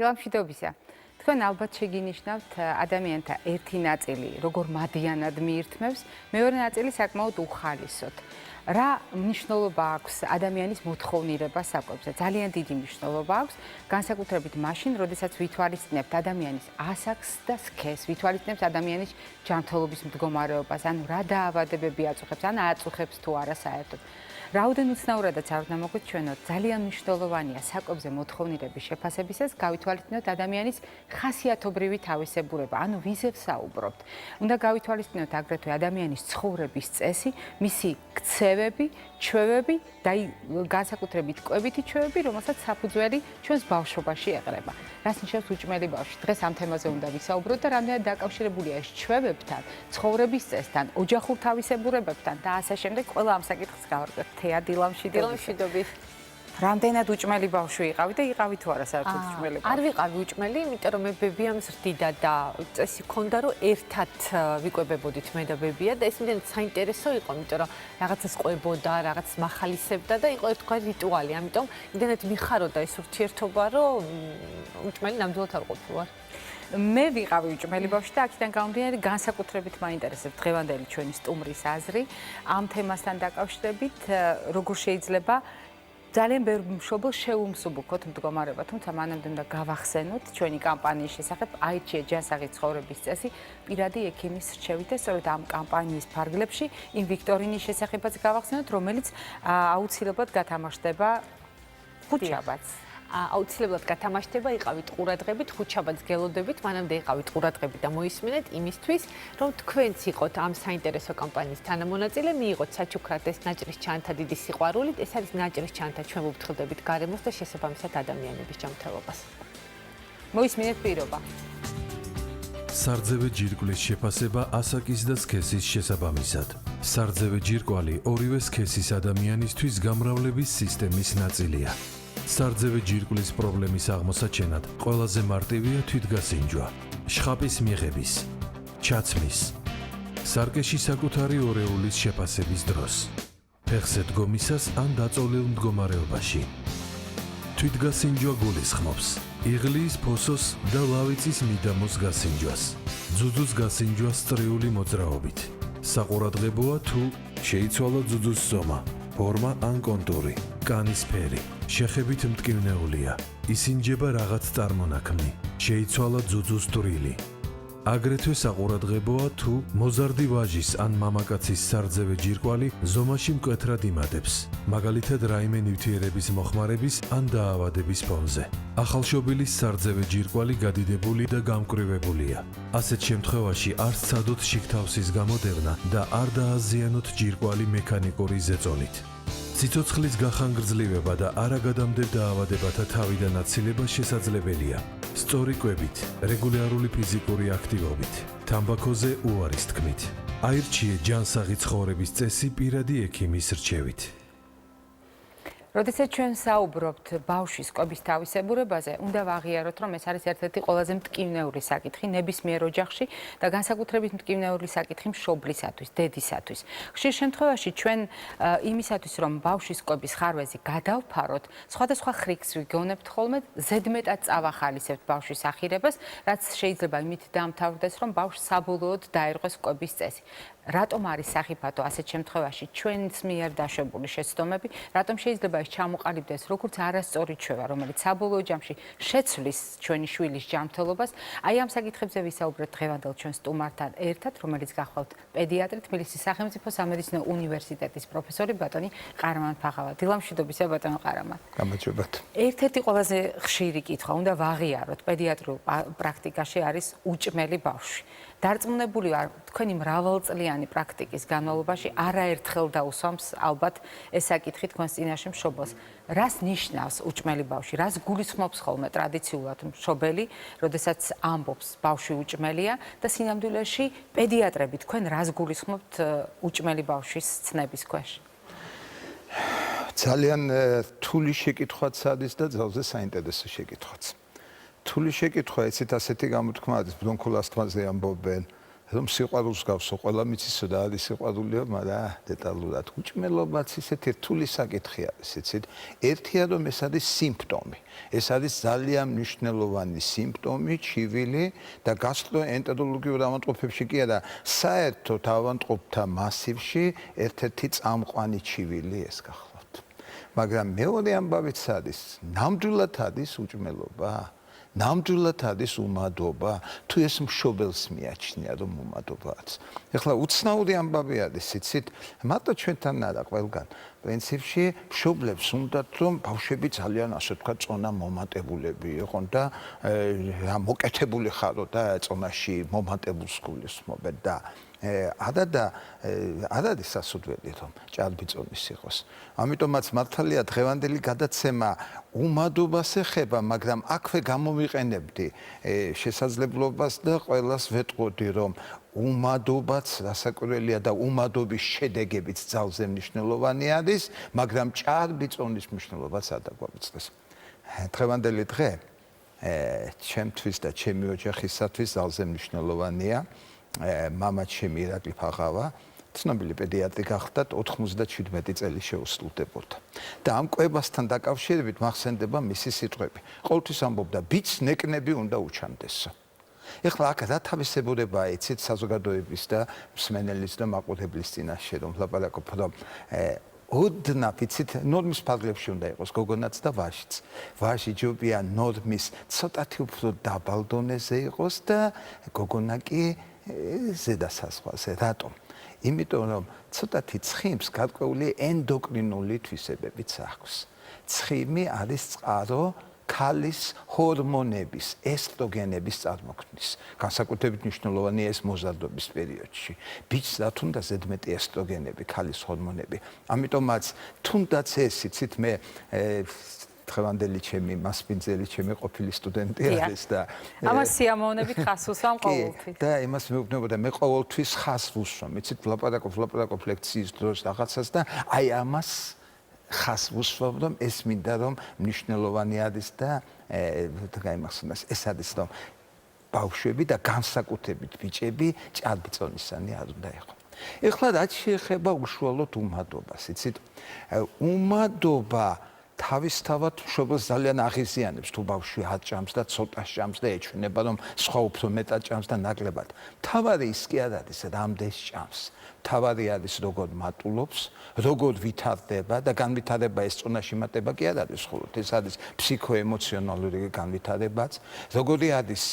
დილამშვიდობისა. თქვენ ალბათ შეგინიშნავთ ადამიანთა ერთი ნაწილი, როგორ მადიანად მიირთმევს, მეორე ნაწილი საკმაოდ უხალისოდ. რა მნიშვნელობა აქვს ადამიანის მოთხოვნილება საკვებზე? ძალიან დიდი მნიშვნელობა აქვს, განსაკუთრებით მაშინ, როდესაც ვითვალისწინებთ ადამიანის ასაკს და სქესს, ვითვალისწინებთ ადამიანის ჯანმრთელობის მდგომარეობას, ანუ რა დაავადებები აწუხებს, ან აწუხებს თუ არა საერთოდ. რაოდენ უცნაურადაც არ უნდა მოგვიჩვენოთ, ძალიან მნიშვნელოვანია საკვებზე მოთხოვნილების შეფასებისას გავითვალისწინოთ ადამიანის ხასიათობრივი თავისებურება, ანუ ვიზე ვსაუბრობთ. უნდა გავითვალისწინოთ აგრეთვე ადამიანის ცხოვრების წესი, მისი ქცევები, ჩვევები და განსაკუთრებით კვებითი ჩვევები, რომელსაც საფუძველი ჩვენს ბავშვობაში ეყრება. რას ნიშნავს უჭმელი ბავშვი? დღეს ამ თემაზე უნდა ვისაუბროთ და რამდენად დაკავშირებულია ეს ჩვევებთან, ცხოვრების წესთან, ოჯახურ თავისებურებებთან და ასე შემდეგ. ყველა ამ საკითხს გავარკვევთ. თეა დილამშვიდობი. რამდენად უჭმელი ბავშვი იყავი და იყავი თუ არა საერთოდ უჭმელი ბავშვი? არ ვიყავი უჭმელი, იმიტომ რომ მე ბებიამ ზრდიდა და წესი ჰქონდა, რომ ერთად ვიკვებებოდით მე და ბებია და ეს იმდენად საინტერესო იყო, იმიტომ რომ რაღაცას ყვებოდა, რაღაც მახალისებდა და იყო ერთგვარი რიტუალი, ამიტომ იმდენად მიხაროდა ეს ურთიერთობა, რომ უჭმელი ნამდვილად არ ყოფილვარ. მე ვიყავი უჭმელი ბავშვი და აქედან გამომდინარე განსაკუთრებით მაინტერესებს დღევანდელი ჩვენი სტუმრის აზრი ამ თემასთან დაკავშირებით, როგორ შეიძლება ძალიან ბევრ მშობელს შეუმსუბუქოთ მდგომარეობა, თუმცა მანამდე უნდა გავახსენოთ ჩვენი კამპანიის შესახებ აირჩიე ჯანსაღი ცხოვრების წესი პირადი ექიმის რჩევით და სწორედ ამ კამპანიის ფარგლებში იმ ვიქტორინის შესახებაც გავახსენოთ, რომელიც აუცილებლად გათამაშდება ხუთშაბათს. აუცილებლად გათამაშდება, იყავით ყურადღებით, ხუთშაბათს გელოდებით, მანამდე იყავით ყურადღებით და მოისმენეთ იმისთვის, რომ თქვენც იყოთ ამ საინტერესო კამპანიის თანამონაწილე, მიიღოთ საჩუქრად ეს ნაჭრის ჩანთა დიდი სიყვარულით, ეს არის ნაჭრის ჩანთა, ჩვენ ვუფრთხილდებით გარემოს და შესაბამისად ადამიანების ჯანმრთელობას. მოისმინეთ პირობა. სარძევე ჯირკვლის შეფასება ასაკის და სქესის შესაბამისად. სარძევე ჯირკვალი ორივე სქესის ადამიანისთვის გამრავლების სისტემის ნაწილია. სარძევე ჯირკვლის პრობლემის აღმოსაჩენად ყველაზე მარტივია თვითგასინჯვა, შხაპის მიღების, ჩაცმის, სარკეში საკუთარი ორეულის შეფასების დროს, ფეხზე დგომისას ან დაწოლილ მდგომარეობაში. თვითგასინჯვა გულისხმობს იღლიის ფოსოს და ლავიწის მიდამოს გასინჯვას, ძუძუს გასინჯვას წრიული მოძრაობით. საყურადღებოა თუ შეიცვალა ძუძუს ზომა, ფორმა ან კონტური, კანის ფერი, შეხებით მტკივნეულია, ისინჯება რაღაც წარმონაქმნი, შეიცვალა ძუძუს დვრილი. აგრეთვე საყურადღებოა თუ მოზარდი ვაჟის ან მამაკაცის სარძევე ჯირკვალი ზომაში მკვეთრად იმატებს, მაგალითად რაიმე ნივთიერების მოხმარების ან დაავადების ფონზე. ახალშობილის სარძევე ჯირკვალი გადიდებული და გამკვრივებულია. ასეთ შემთხვევაში არ სცადოთ შიგთავსის გამოდევნა და არ დააზიანოთ ჯირკვალი მექანიკური ზეწოლით. ციცოცხლის გახანგრძლივება და არაგადამდელ დაავადებათა თავიდან აცილება შესაძლებელია. სწორი კვებით, რეგულარული ფიზიკური აქტივობით, თამბაქოზე უარის თქმით. აირჩიე ჯანსაღი ცხოვრების წესი პირადი ექიმის რჩევით. როდესაც ჩვენ საუბრობთ ბავშვის კვების თავისებურებაზე, უნდა ვაღიაროთ, რომ ეს არის ერთ-ერთი ყველაზე მტკივნეული საკითხი ნებისმიერ ოჯახში და განსაკუთრებით მტკივნეული საკითხი მშობლისათვის, დედისათვის. ხშირ შემთხვევაში ჩვენ იმისათვის, რომ ბავშვის კვების ხარვეზი გადავფაროთ, სხვადასხვა ხრიქს ვიგონებთ ხოლმე, ზედმეტად წავახალისებთ ბავშვის ახირებას, რაც შეიძლება იმით დაამთავრდეს, რომ ბავშვს საბოლოოდ დაერღვეს კვების წესი. რატომ არის სახიფათო ასეთ შემთხვევაში ჩვენს მიერ დაშვებული შეცდომები, რატომ შეიძლება ეს ჩამოყალიბდეს როგორც არასწორი ჩვევა, რომელიც საბოლოო ჯამში შეცვლის ჩვენი შვილის ჯანმრთელობას? აი ამ საკითხებზე ვისაუბრეთ დღევანდელ ჩვენ სტუმართან ერთად, რომელიც გახლავთ პედიატრი, თბილისის სახელმწიფო სამედიცინო უნივერსიტეტის პროფესორი ბატონი ყარამან ფაღავა. დილამშვიდობისა ბატონო ყარამან. გამარჯობათ. ერთ-ერთი ყველაზე ხშირი კითხვა, უნდა ვაღიაროთ პედიატრიულ პრაქტიკაში არის უჭმელი ბავშვი. დარწმუნებული ვარ, თქვენი მრავალწლიანი პრაქტიკის განმავლობაში არაერთხელ დაუსვამს ალბათ ეს საკითხი თქვენს წინაშე მშობელს. რას ნიშნავს უჭმელი ბავშვი? რას გულისხმობს ხოლმე ტრადიციულად მშობელი, როდესაც ამბობს ბავშვი უჭმელია და სინამდვილეში პედიატრები თქვენ რას გულისხმობთ უჭმელი ბავშვის ცნების ქვეშ? ძალიან რთული შეკითხვაც არის და ძალზე საინტერესო შეკითხვაც. რთული შეკითხვა, ესეთ ასეთი გამოთქმა არის, ბრონქულ ასთმაზე ამბობენ, რომ სიყვარულს გავსო, ყველა მიცისო და არის სიყვარულიო, მაგრამ დეტალურად უჭმელობაც ისეთი რთული საკითხი არის, იცით? ერთია რომ ეს არის სიმპტომი. ეს არის ძალიან მნიშვნელოვანი სიმპტომი, ჩივილი და გასტროენტეროლოგიურ ავადმყოფებში კი არა, საერთოდ ავადმყოფთა მასივში ერთ-ერთი წამყვანი ჩივილი ეს გახლავთ. მაგრამ მეორე ამბავიც არის, ნამდვილად არის უჭმელობა. ნამდვილად არის უმადობა, თუ ეს მშობელს მიაჩნია რომ უმადობაც. ეხლა უცნაური ამბავი არის, იცით, მარტო ჩვენთან არა, ყველგან. პრინციპში მშობლებს უნდათ რომ ბავშვები ძალიან ასე თქვა წონა მომატებულები იყონ და რა მოკეთებული ხარო და წონაში მომატებულს გულისხმობენ და არ არის სასურველი რომ ჭარბიწონის იყოს. ამიტომაც მართალია დღევანდელი გადაცემა უმადობას ეხება, მაგრამ აქვე გამოვიყენებდი შესაძლებლობას და ყველას ვეტყოდი რომ უმადობაც რასაკვირველია და უმადობის შედეგებიც ძალზე მნიშვნელოვანი არის, მაგრამ ჭარბიწონის მნიშვნელობაც არ დაგვაუწყდეს. დღევანდელი დღე ჩემთვის და ჩემი ოჯახისათვის ძალზე მნიშვნელოვანია. მამა ჩემი ირაკლი ფაღავა ცნობილი პედიატრი გახდა 97 წელი შეუსრულდებოდა. და ამ კვებასთან დაკავშირებით მახსენდება მისი სიტყვები. ყოველთვის ამბობდა, ბიჭს ნეკნები უნდა უჩამდესო. ეხლა აქ რა თავისებურებაა იცით საზოგადოების და მსმენელის და მაყურებლის წინაშე რომ ლაპარაკობ რომ ოდნავ იცით ნორმის ფარგლებში უნდა იყოს გოგონაც და ვაჟიც. ვაჟი ჯობია ნორმის ცოტათი უფრო დაბალ დონეზე იყოს და გოგონა კი ზედასასხვალზე. რატომ? იმიტომ რომ ცოტათი ცხიმს გარკვეული ენდოკრინული თვისებებიც აქვს. ცხიმი არის წყარო ქალის ჰორმონების, ესტროგენების წარმოქმნის. განსაკუთრებით მნიშვნელოვანია ეს მოზარდობის პერიოდში. ბიჭს რა თუნდა ზედმეტი ესტროგენები, ქალის ჰორმონები. ამიტომაც თუნდაც ეს იცით მე დღევანდელი ჩემი მასპინძელი ჩემი ყოფილი სტუდენტი არის და ამას სიამოვნებით ხას უსვამ ყოველთვის. და იმას მეუბნებოდა მე ყოველთვის ხას ვუსვამ. იცით ვლაპარაკობ ლექციის დროს რაღაცას და აი ამას ხას ვუსვამ რომ ეს მინდა რომ მნიშვნელოვანი არის და გაიმახსენოს ეს არის რომ ბავშვები და განსაკუთრებით ბიჭები ჭარბიწონისანი არ უნდა იყოს. ეხლა რაც შეეხება უშუალოდ უმადობას, იცით, უმადობა თავისთავად მშობელს ძალიან აღიზიანებს თუ ბავშვი აჭამს და ცოტა ჭამს და ეჩვენება რომ სხვა უფრო მეტად ჭამს და ნაკლებად. თავარი ის კი არ არის რამდენს ჭამს. თავარი არის როგორ მატულობს, როგორ ვითარდება და განვითარება ეს წონაში მატება კი არ არის მხოლოდ ეს არის ფსიქოემოციონალური განვითარებაც, როგორი არის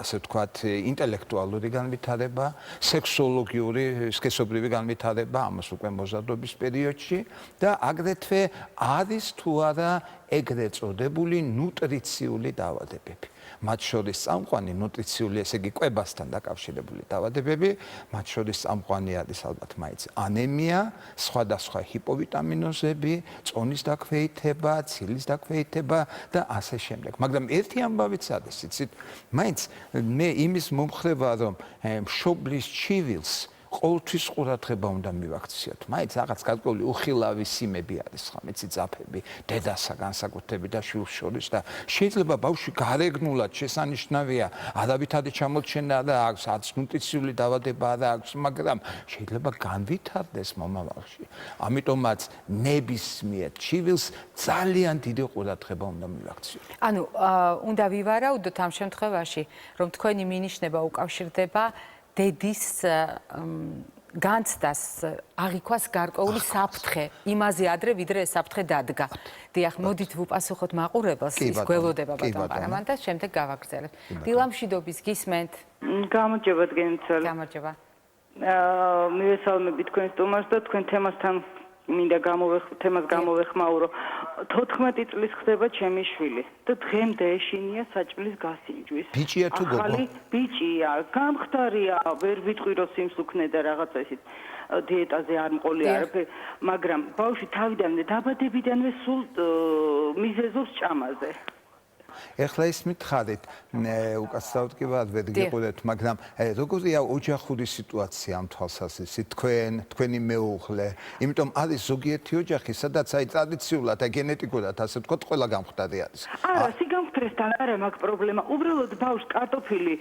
ასე ვთქვათ ინტელექტუალური განვითარება, სექსუოლოგიური, სქესობრივი განვითარება ამას უკვე მოზარდობის პერიოდში და აგრეთვე არის თუ არა ეგრეთ წოდებული ნუტრიციული დაავადებები. მათ შორის წამყვანი ნუტრიციული, ესე იგი კვებასთან დაკავშირებული დაავადებები, მათ შორის წამყვანი არის ალბათ მაინც ანემია, სხვადასხვა ჰიპოვიტამინოზები, წონის დაქვეითება, ცილის დაქვეითება და ასე შემდეგ. მაგრამ ერთი ამბავიც არის, იცით, მაინც მე იმის მომხრე ვარ, რომ მშობლის ჩივილს ყოველთვის ყურადღება უნდა მივაქციოთ. მაინც რაღაც გარკვეული უხილავი სიმები არის ხომ, იცი ძაფები, დედასა განსაკუთრებით და შვილს შორის და შეიძლება ბავშვი გარეგნულად შესანიშნავია, არავითარი ჩამორჩენა არა აქვს, არც ნუტრიციული დაავადება არა აქვს, მაგრამ შეიძლება განვითარდეს მომავალში. ამიტომაც ნებისმიერ ჩივილს ძალიან დიდი ყურადღება უნდა მივაქციოთ. ანუ უნდა ვივარაუდოთ ამ შემთხვევაში, რომ თქვენი მინიშნება უკავშირდება დედის განცდას აღიქვას გარკვეული საფრთხე იმაზე ადრე ვიდრე ეს საფრთხე დადგა. დიახ, მოდით ვუპასუხოთ მაყურებელს, ის გველოდება ბატონ პარამანტას, შემდეგ გავაგრძელებთ. დილამშვიდობის გისმენთ. გამარჯობა დგენცელი. გამარჯობა. მივესალმები თქვენ სტუმარს და თქვენ თემასთან მინდა თემას გამოვეხმაურო. 14 წლის ხდება ჩემი შვილი და დღემდე ეშინია საჭმლის გასინჯვის. ბიჭია თუ გოგო? ახალი ბიჭია, გამხდარია, ვერ ვიტყვი რომ სიმს უქნე და რაღაცა ისეთ დიეტაზე არ მყოლი არაფერი, მაგრამ ბავშვი თავიდანვე დაბადებიდანვე სულ მიზეზობს ჭამაზე. ეხლა ის მითხარით, უკაცრავად კი ვარ ვერ გიყურეთ, მაგრამ როგორია ოჯახური სიტუაცია ამ თვალსაზრისით თქვენი მეუღლე, იმიტომ არის ზოგიერთი ოჯახი, სადაც აი ტრადიციულად, აი გენეტიკურად ასე ვთქვათ, ყველა გამხდარი არის. არა, სიგამხდრესთან არა მაქვს პრობლემა. უბრალოდ ბავშვს კარტოფილი,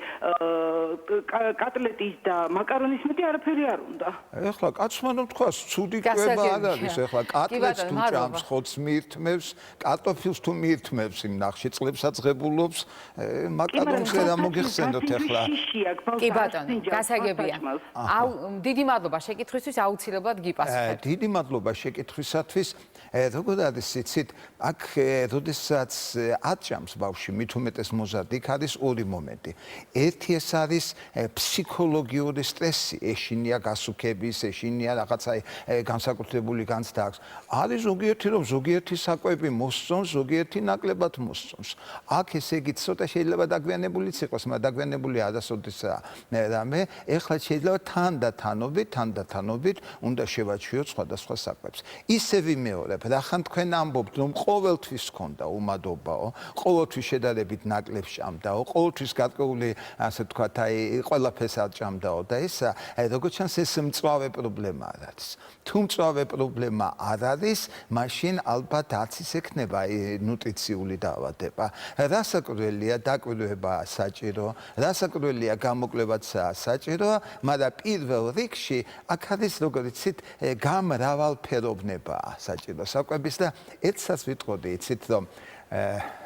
კატლეტის და მაკარონის მეტი არაფერი არ უნდა. ეხლა კაცმა რომ თქვას, ცუდი კვება არ არის, ეხლა კატლეტს თუ ჭამს, ხოც მიირთმევს, კარტოფილს თუ მიირთმევს იმ ნახში წლებსაც ღებულობს, მაკარონს რა მოგიხსენოთ ეხლა. კი ბატონო, გასაგებია. დიდი მადლობა შეკითხვისთვის, აუცილებლად გიპასუხებ. დიდი მადლობა შეკითხვისათვის. როგორ არის იცით, აქ როდესაც აჭამს ბავშვი, მით უმეტეს მოზარდი, იქ არის ორი მომენტი. ერთი ეს არის ფსიქოლოგიური სტრესი, ეშინია გასუქების, ეშინია რაღაცა განსაკუთრებული განცდა აქვს. არის ზოგიერთი რომ ზოგიერთი საკვები მოსწონს, ზოგიერთი ნაკლებად მოსწონს. აქ ესე იგი ცოტა შეიძლება დაგვიანებულიც იყოს, მაგრამ დაგვიანებული არასოდისაა. რამე, ეხლა შეიძლება თანდათანობით უნდა შევაჩვიოთ სხვადასხვა საკვებს. ისე ვიმეორებ, რახან თქვენ ამბობთ, რომ ყოველთვის ქონდა უმადობაო, ყოველთვის შედარებით ნაკლებ ჭამდაო, ყოველთვის გარკვეული, ასე ვთქვათ, აი ყველაფერს არ ჭამდაო და ესა, როგორც ჩანს ეს მწვავე პრობლემა არ არის. თუ მწვავე პრობლემა არ არის, მაშინ ალბათ არც ის ექნება ნუტრიციული დაავადება. რასაკვირველია, დაკვირვება საჭირო, რასაკვირველია, გამოკლებაცაა საჭირო, მაგრამ პირველ რიგში აქ არის, როგორც იცით, გამრავალფეროვნებაა საჭირო საკვების და ერთსაც ვიტყოდი, იცით, რომ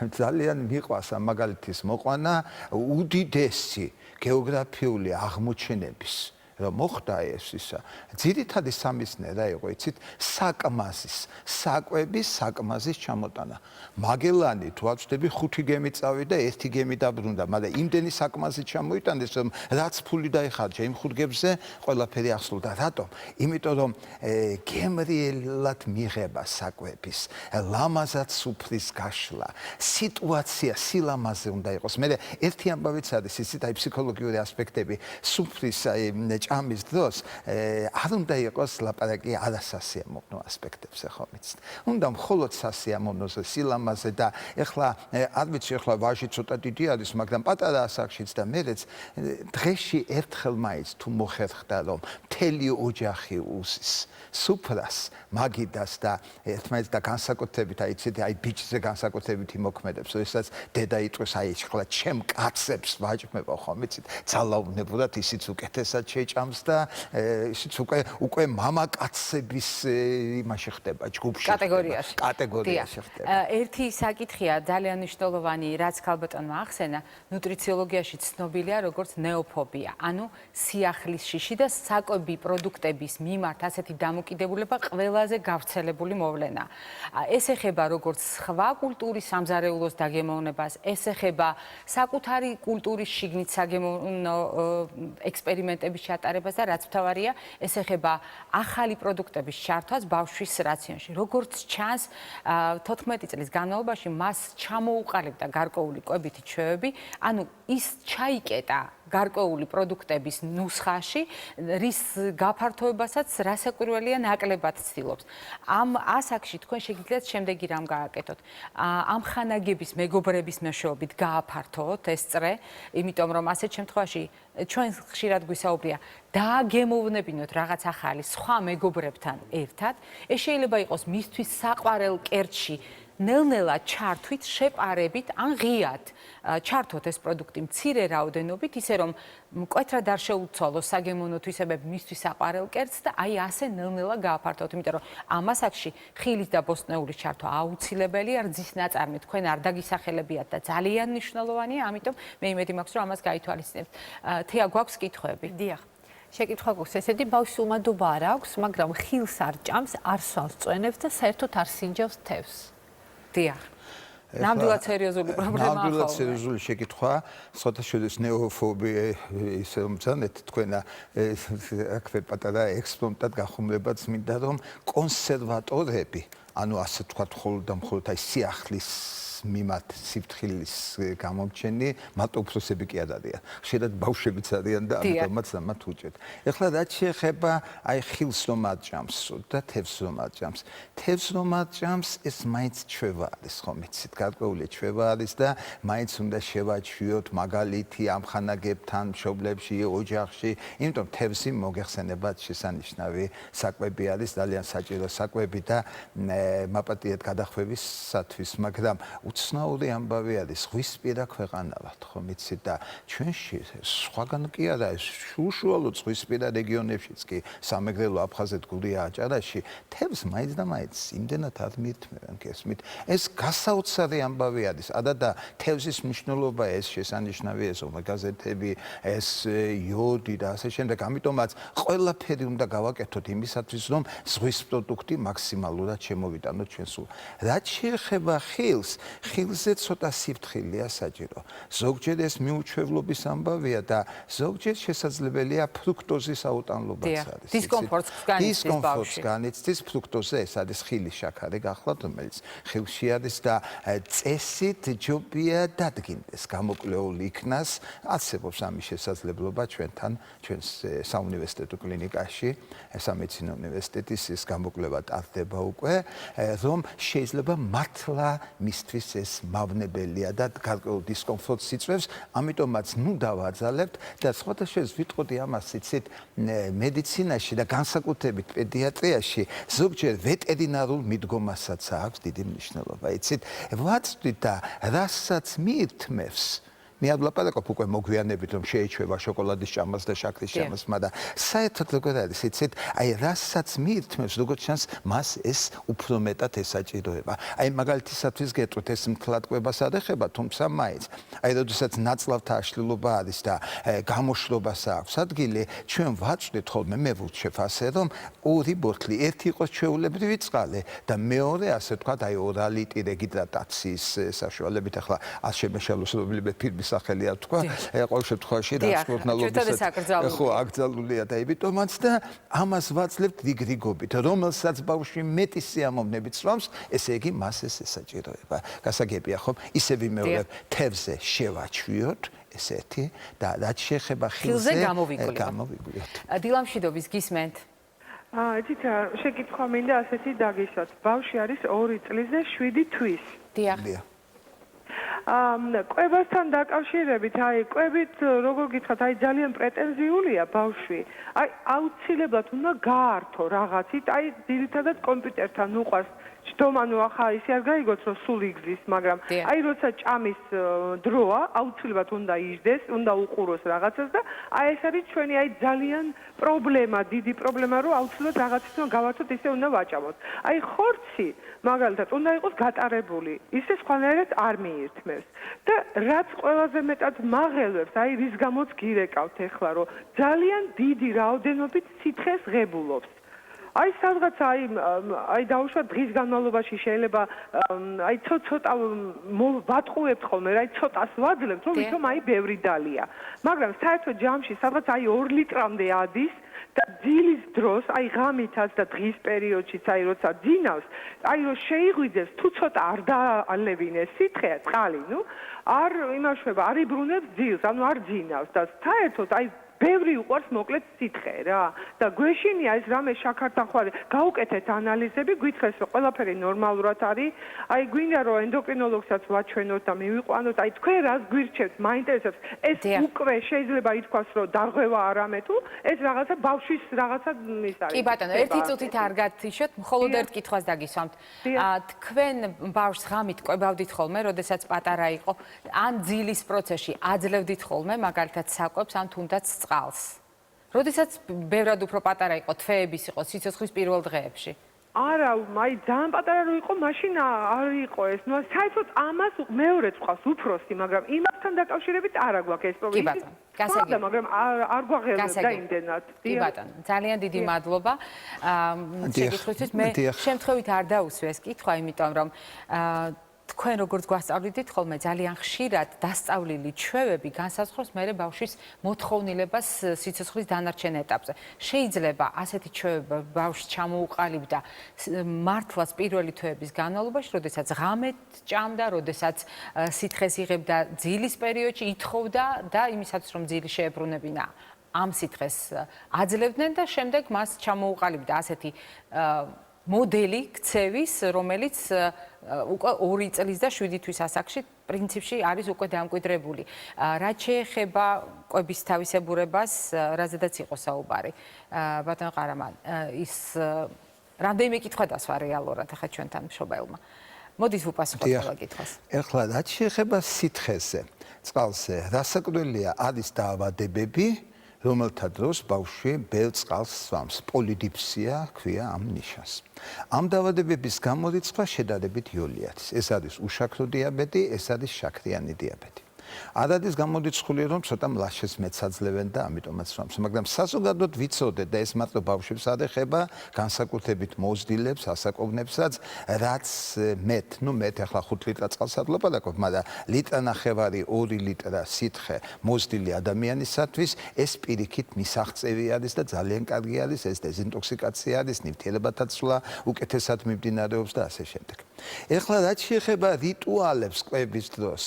ძალიან მიყვარს ამ მაგალითის მოყვანა უდიდესი გეოგრაფიული აღმოჩენების რომ მოხდა ეს ისა. ძირითადი სამიზნე რა იყო, იცით, საკმაზის, საკვების საკმაზის ჩამოტანა. მაგელანი თუ არ ვწდები 5 გემი წავიდა, 1 გემი დაბრუნდა, მაგრამ იმდენი საკმაზი ჩამოიტანეს, რომ რაც ფული დაიხარჯა იმ 5 გემზე, ყველაფერი ახსოვდა. რატომ? იმიტომ რომ გემრიელად მიღება საკვების, ლამაზად სუფრის გაშლა, სიტუაცია სილამაზე უნდა იყოს. მე ერთი ამბავიც არის, იცით, აი ფსიქოლოგიური ასპექტები, სუფრის ჭამის დროს არ უნდა იყოს ლაპარაკი არასასიამოვნო ასპექტებზე, ხო მიცით. უნდა მხოლოდ სასიამოვნოზე, სილამაზე და ეხლა არ ვიცი, ეხლა ვაჟი ცოტა დიდი არის, მაგრამ პატარა ასაკშიც და მერეც დღეში ერთხელ მაინც თუ მოხერხდა, რომ მთელი ოჯახი უზის სუფრას, მაგიდას და ერთმანეთს და განსაკუთრებით, აი იცით, აი ბიჭზე განსაკუთრებით იმოქმედებს, როდესაც დედა იტყვის, აი ეხლა ჩემ კაცებს ვაჭმევო, ხო მიცით, ძალაუნებურად ისიც უკეთესად ჭამს და ისიც უკვე მამაკაცების იმაში ხდება, ჯგუფში კატეგორიაში ხდება. ერთი საკითხია ძალიან მნიშვნელოვანი, რაც ქალბატონმა ახსენა, ნუტრიციოლოგიაში ცნობილია როგორც ნეოფობია, ანუ სიახლის შიში და საკვები პროდუქტების მიმართ ასეთი დამოკიდებულება ყველაზე გავრცელებული მოვლენა. ეს ეხება როგორც სხვა კულტურის სამზარეულოს დაგემოვნებას, ეს ეხება საკუთარი კულტურის შიგნით საგემოვნო ექსპერიმენტების ჩატარებას და რაც მთავარია, ეს ეხება ახალი პროდუქტების ჩართვას ბავშვის რაციონში. როგორც ჩანს, 14 წლის განმავლობაში მას ჩამოუყალიბდა გარკვეული კვებითი ჩვევები, ანუ ის ჩაიკეტა გარკვეული პროდუქტების ნუსხაში, რის გაფართოებასაც რასაკვირველია ნაკლებად ცდილობს. ამ ასაკში თქვენ შეგიძლიათ შემდეგი რამ გააკეთოთ. ამ ხანაგების მეგობრების მეშვეობით გააფართოოთ ეს წრე, იმიტომ რომ ასეთ შემთხვევაში ჩვენ ხშირად გვისაუბრია დააგემოვნებინოთ რაღაც ახალი სხვა მეგობრებთან ერთად. ეს შეიძლება იყოს მისთვის საყვარელ კერძში ნელ-ნელა ჩართვით, შეპარებით, ან ღიად ჩართოთ ეს პროდუქტი მცირე რაოდენობით, ისე რომ მკვეთრად არ შეუცვალოს საგემოვნო თვისებები მისთვის საყვარელ კერძს და აი ასე ნელ-ნელა გააფართოვოთ, იმიტომ რომ ამ ასაკში ხილის და ბოსტნეულის ჩართვა აუცილებელია, რძის ნაწარმი თქვენ არ დაგისახელებიათ და ძალიან მნიშვნელოვანია, ამიტომ მე იმედი მაქვს, რომ ამას გაითვალისწინებთ. თეა, გვაქვს კითხვები? დიახ. შეკითხვა გვაქვს ესეთი, ბავშვს უმადობა არ აქვს, მაგრამ ხილს არ ჭამს, არ სვამს წვენებს და საერთოდ არ სინჯავს თევზს. დიახ. ნამდვილად სერიოზული პრობლემაა. ნამდვილად სერიოზული შეკითხვა, ცოტა შედის ნეოფობია, ისე რომ ძანეთ თქვენ აქვე პატარა ექსპრომტად გახუმრებაც მინდა რომ კონსერვატორები, ანუ ასე თქვა მხოლოდ და მხოლოდ აი სიახლის მიმართ სიფრთხილის გამომჩენი, მათ უფროსები კი არ არიან. ხშირად ბავშვებიც არიან და ამიტომაც მათ უჭერთ. ეხლა რაც შეეხება აი ხილს რომ აჭამს და თევზს რომ აჭამს. თევზს რომ აჭამს, ეს მაინც ჩვევა არის, ხომ იცით, გარკვეული ჩვევა არის და მაინც უნდა შევაჩვიოთ მაგალითი ამხანაგებთან, მშობლებში, ოჯახში, იმიტომ თევზი მოგეხსენებათ შესანიშნავი საკვები არის, ძალიან საჭირო საკვები და მაპატიეთ გადახვევისათვის, მაგრამ უცნაური ამბავი არის, ზღვისპირა ქვეყანა ვართ, ხომ იცით და ჩვენში სხვაგან კი არა, უშუალოდ ზღვისპირა რეგიონებშიც კი სამეგრელო აფხაზეთ გურია აჭარაში თევზს მაინც და მაინც იმდენად არ მიირთმევენ გესმით. ეს გასაოცარი ამბავი არის. და თევზის მნიშვნელობა ეს შესანიშნავი ეს ომეგა-ზეთები, ეს იოდი და ასე შემდეგ. ამიტომაც ყველაფერი უნდა გავაკეთოთ იმისათვის, რომ ზღვის პროდუქტი მაქსიმალურად შემოვიტანოთ ჩვენ სულ. რაც შეეხება ხილს, ხილზე ცოტა სიფრთხილეა საჭირო. ზოგჯერ ეს მიუჩვევლობის ამბავია და ზოგჯერ შესაძლებელია ფრუქტოზის აუტანლობაც არის. დისკომფორტს განიცდის ფრუქტოზა, ეს არის ხილის შაქარი გახლავთ, რომელიც ხილში არის და წესით ჯობია დადგინდეს, გამოკვლეული იქნას, არსებობს ამის შესაძლებლობა ჩვენთან, ჩვენს საუნივერსიტეტო კლინიკაში, სამედიცინო უნივერსიტეტის ეს გამოკვლევა ტარდება უკვე, რომ შეიძლება მართლა მისთვის ეს მავნებელია და გარკვეულ დისკომფორტს იწვევს, ამიტომაც ნუ დავაძალებთ და სხვათა შორის ვიტყოდი ამას, იცით, მედიცინაში და განსაკუთრებით პედიატრიაში ზოგჯერ ვეტერინარულ მიდგომასაც აქვს დიდი მნიშვნელობა, იცით, ვაწვდით და რასაც მიირთმევს მე არ ვლაპარაკობ უკვე მოგვიანებით რომ შეეჩვევა შოკოლადის ჭამას და შაქრის ჭამას, მაგრამ საერთოდ როგორ არის, იცით, აი რასაც მიირთმევს, როგორც ჩანს, მას ეს უფრო მეტად ესაჭიროება. აი მაგალითისათვის გეტყვით ეს მთლატყვებას არ ეხება, თუმცა მაინც. აი როდესაც ნაწლავთა აშლილობა არის და გამოშრობას აქვს ადგილი, ჩვენ ვაწვდით ხოლმე, მე ვურჩევ ასე, რომ 2 ბოთლი, ერთი იყოს ჩვეულებრივი წყალი და მეორე ასე ვთქვათ, აი ორალიტი რეგიდრატაციის საშუალებით, ახლა არ შემეშალოსნობლივ ფილმის სახელია თქვა, ყოველ შემთხვევაში რასკურნალობისაც ხო აკრძალულია და იმიტომაც და ამას ვაძლევთ რიგრიგობით, რომელსაც ბავშვი მეტი სიამოვნებით სწრაფს, ესე იგი მას ეს ესაჭიროება. გასაგებია ხომ? ისე ვიმეორებ, თევზზე შევაჩვიოთ ეს ერთი და რაც შეეხება ხილზე გამოვიგვლიოთ. დილამშვიდობის გისმენთ. იცით, შეკითხვა მინდა ასეთი დაგისვათ. ბავშვი არის 2 წლის და 7 თვის. დიახ. კვებასთან დაკავშირებით, აი, კვებით როგორ გითხრათ, აი ძალიან პრეტენზიულია ბავშვი. აი, აუცილებლად უნდა გაართო რაღაცით, აი, ძირითადად კომპიუტერთან უყვარს ჯდომა, ნუ ახლა ისე არ გაიგოთ, რომ სულ იგზის, მაგრამ აი, როცა ჭამის დროა, აუცილებლად უნდა იждდეს, უნდა უყუროს რაღაცას და აი ეს არის ჩვენი აი ძალიან პრობლემა, დიდი პრობლემა, რომ აუცილებლად რაღაცით უნდა გავართოთ, ისე უნდა ვაჭამოთ. აი, ხორცი მაგალითად უნდა იყოს გატარებული, ისე სხვანაირად არ მიირთმევს. და რაც ყველაზე მეტად მაღელვებს, აი რის გამოც გირეკავთ ეხლა, რომ ძალიან დიდი რაოდენობით სითხეს ღებულობს. აი სადღაც აი დაუშვათ დღის განმავლობაში შეიძლება აი ცოტა ვატყუებთ ხოლმე, აი ცოტას ვაძლევთ, რომ ვითომ აი ბევრი დალია. მაგრამ საერთოდ ჯამში სადღაც აი 2 ლიტრამდე ადის და ძილის დროს, აი ღამითაც და დღის პერიოდშიც, აი როცა ძინავს, აი რომ შეიღვიძეს, თუ ცოტა არ დაალევინეს სითხე, წყალი, ნუ არ იმაშვება, არ იბრუნებს ძილს, ანუ არ ძინავს და საერთოდ აი ბევრი უყვარს მოკლედ სითხე რა და გვეშინია ეს რამე შაქართან ხوارე გაუკეთეთ ანალიზები, გითხრეს რომ ყველაფერი ნორმალურად არის, აი გვინდა რომ ენდოკრინოლოგსაც ვაჩვენოთ და მივიყვანოთ, აი თქვენ რას გვირჩევთ, მაინტერესებს, ეს უკვე შეიძლება ითქვას რომ დარღვევა არამე თუ ეს რაღაცა ბავშვის რაღაცა ის არის. კი ბატონო, ერთი წუთით არ გათიშოთ, მხოლოდ ერთ კითხვას დაგისვამთ. თქვენ ბავშვს ღამით კვებავდით ხოლმე, როდესაც პატარა იყო, ან ძილის პროცესში აძლევდით ხოლმე, მაგალითად საკვებს, ან თუნდაც წყალს. როდესაც ბევრად უფრო პატარა იყო, თვეების იყო, სიცოცხლის პირველ დღეებში. არა, აი ძალიან პატარა რო იყო, მაშინ არ იყო ეს. ნუ საერთოდ ამას მეორეც ყავს უფროსი, მაგრამ იმასთან დაკავშირებით არა გვაქვს ეს პრობლემა. კი ბატონო, გასაგებია. მაგრამ არ გვაღელვებს და იმდენად. კი ბატონო, ძალიან დიდი მადლობა. შეკითხვისთვის მე შემთხვევით არ დაუსვე ეს კითხვა, იმიტომ რომ თქვენ როგორც გვასწავლიდით ხოლმე ძალიან ხშირად დასწავლილი ჩვევები განსაზღვროს მერე ბავშვის მოთხოვნილებას სიცოცხლის დანარჩენ ეტაპზე. შეიძლება ასეთი ჩვევები ბავშვს ჩამოუყალიბდა მართლაც პირველი თვეების განმავლობაში, როდესაც ღამეთ ჭამდა, როდესაც სითხეს იღებდა ძილის პერიოდში, ითხოვდა და იმისაც რომ ძილი შეებრუნებინა ამ სითხეს აძლევდნენ და შემდეგ მას ჩამოუყალიბდა ასეთი მოდელი ქცევის, რომელიც უკვე 2 წლის და 7 თვის ასაკში პრინციპში არის უკვე დამკვიდრებული. რაც შეეხება კვების თავისებურებას, რაზედაც იყო საუბარი. ბატონ ყარამან, ის რამდენიმე კითხვა დასვა რეალურად ახლა ჩვენთან მშობელმა. მოდით ვუპასუხოთ ყველა კითხვას. ეხლა რაც შეეხება სითხეზე, წყალზე, რასაკვირველია არის დაავადებები, რომელთა დროს ბავშვი ბევრ წყალს სვამს. პოლიდიფსია ქვია ამ ნიშანს. ამ დაავადებების გამორიცხვა შედარებით იოლი არის. ეს არის უშაქრო დიაბეტი, ეს არის შაქრიანი დიაბეტი. არ არის გამორიცხული, რომ ცოტა მლაშეს მეცაძლევენ და ამიტომაც სვამს, მაგრამ საზოგადოდ ვიცოდეთ და ეს მარტო ბავშვებს არ ეხება, განსაკუთრებით მოზრდილებს, ასაკოვნებსაც, რაც მეტ ახლა 5 ლიტრა წყალს არ ვლაპარაკობ, მაგრამ ლიტრა ნახევარი, 2 ლიტრა სითხე მოზრდილი ადამიანისათვის ეს პირიქით მისაღწევი არის და ძალიან კარგი არის, ეს დეზინტოქსიკაცია არის, ნივთიერებათა ცვლა უკეთესად მიმდინარეობს და ასე შემდეგ. ეხლა რაც შეეხება რიტუალებს კვების დროს,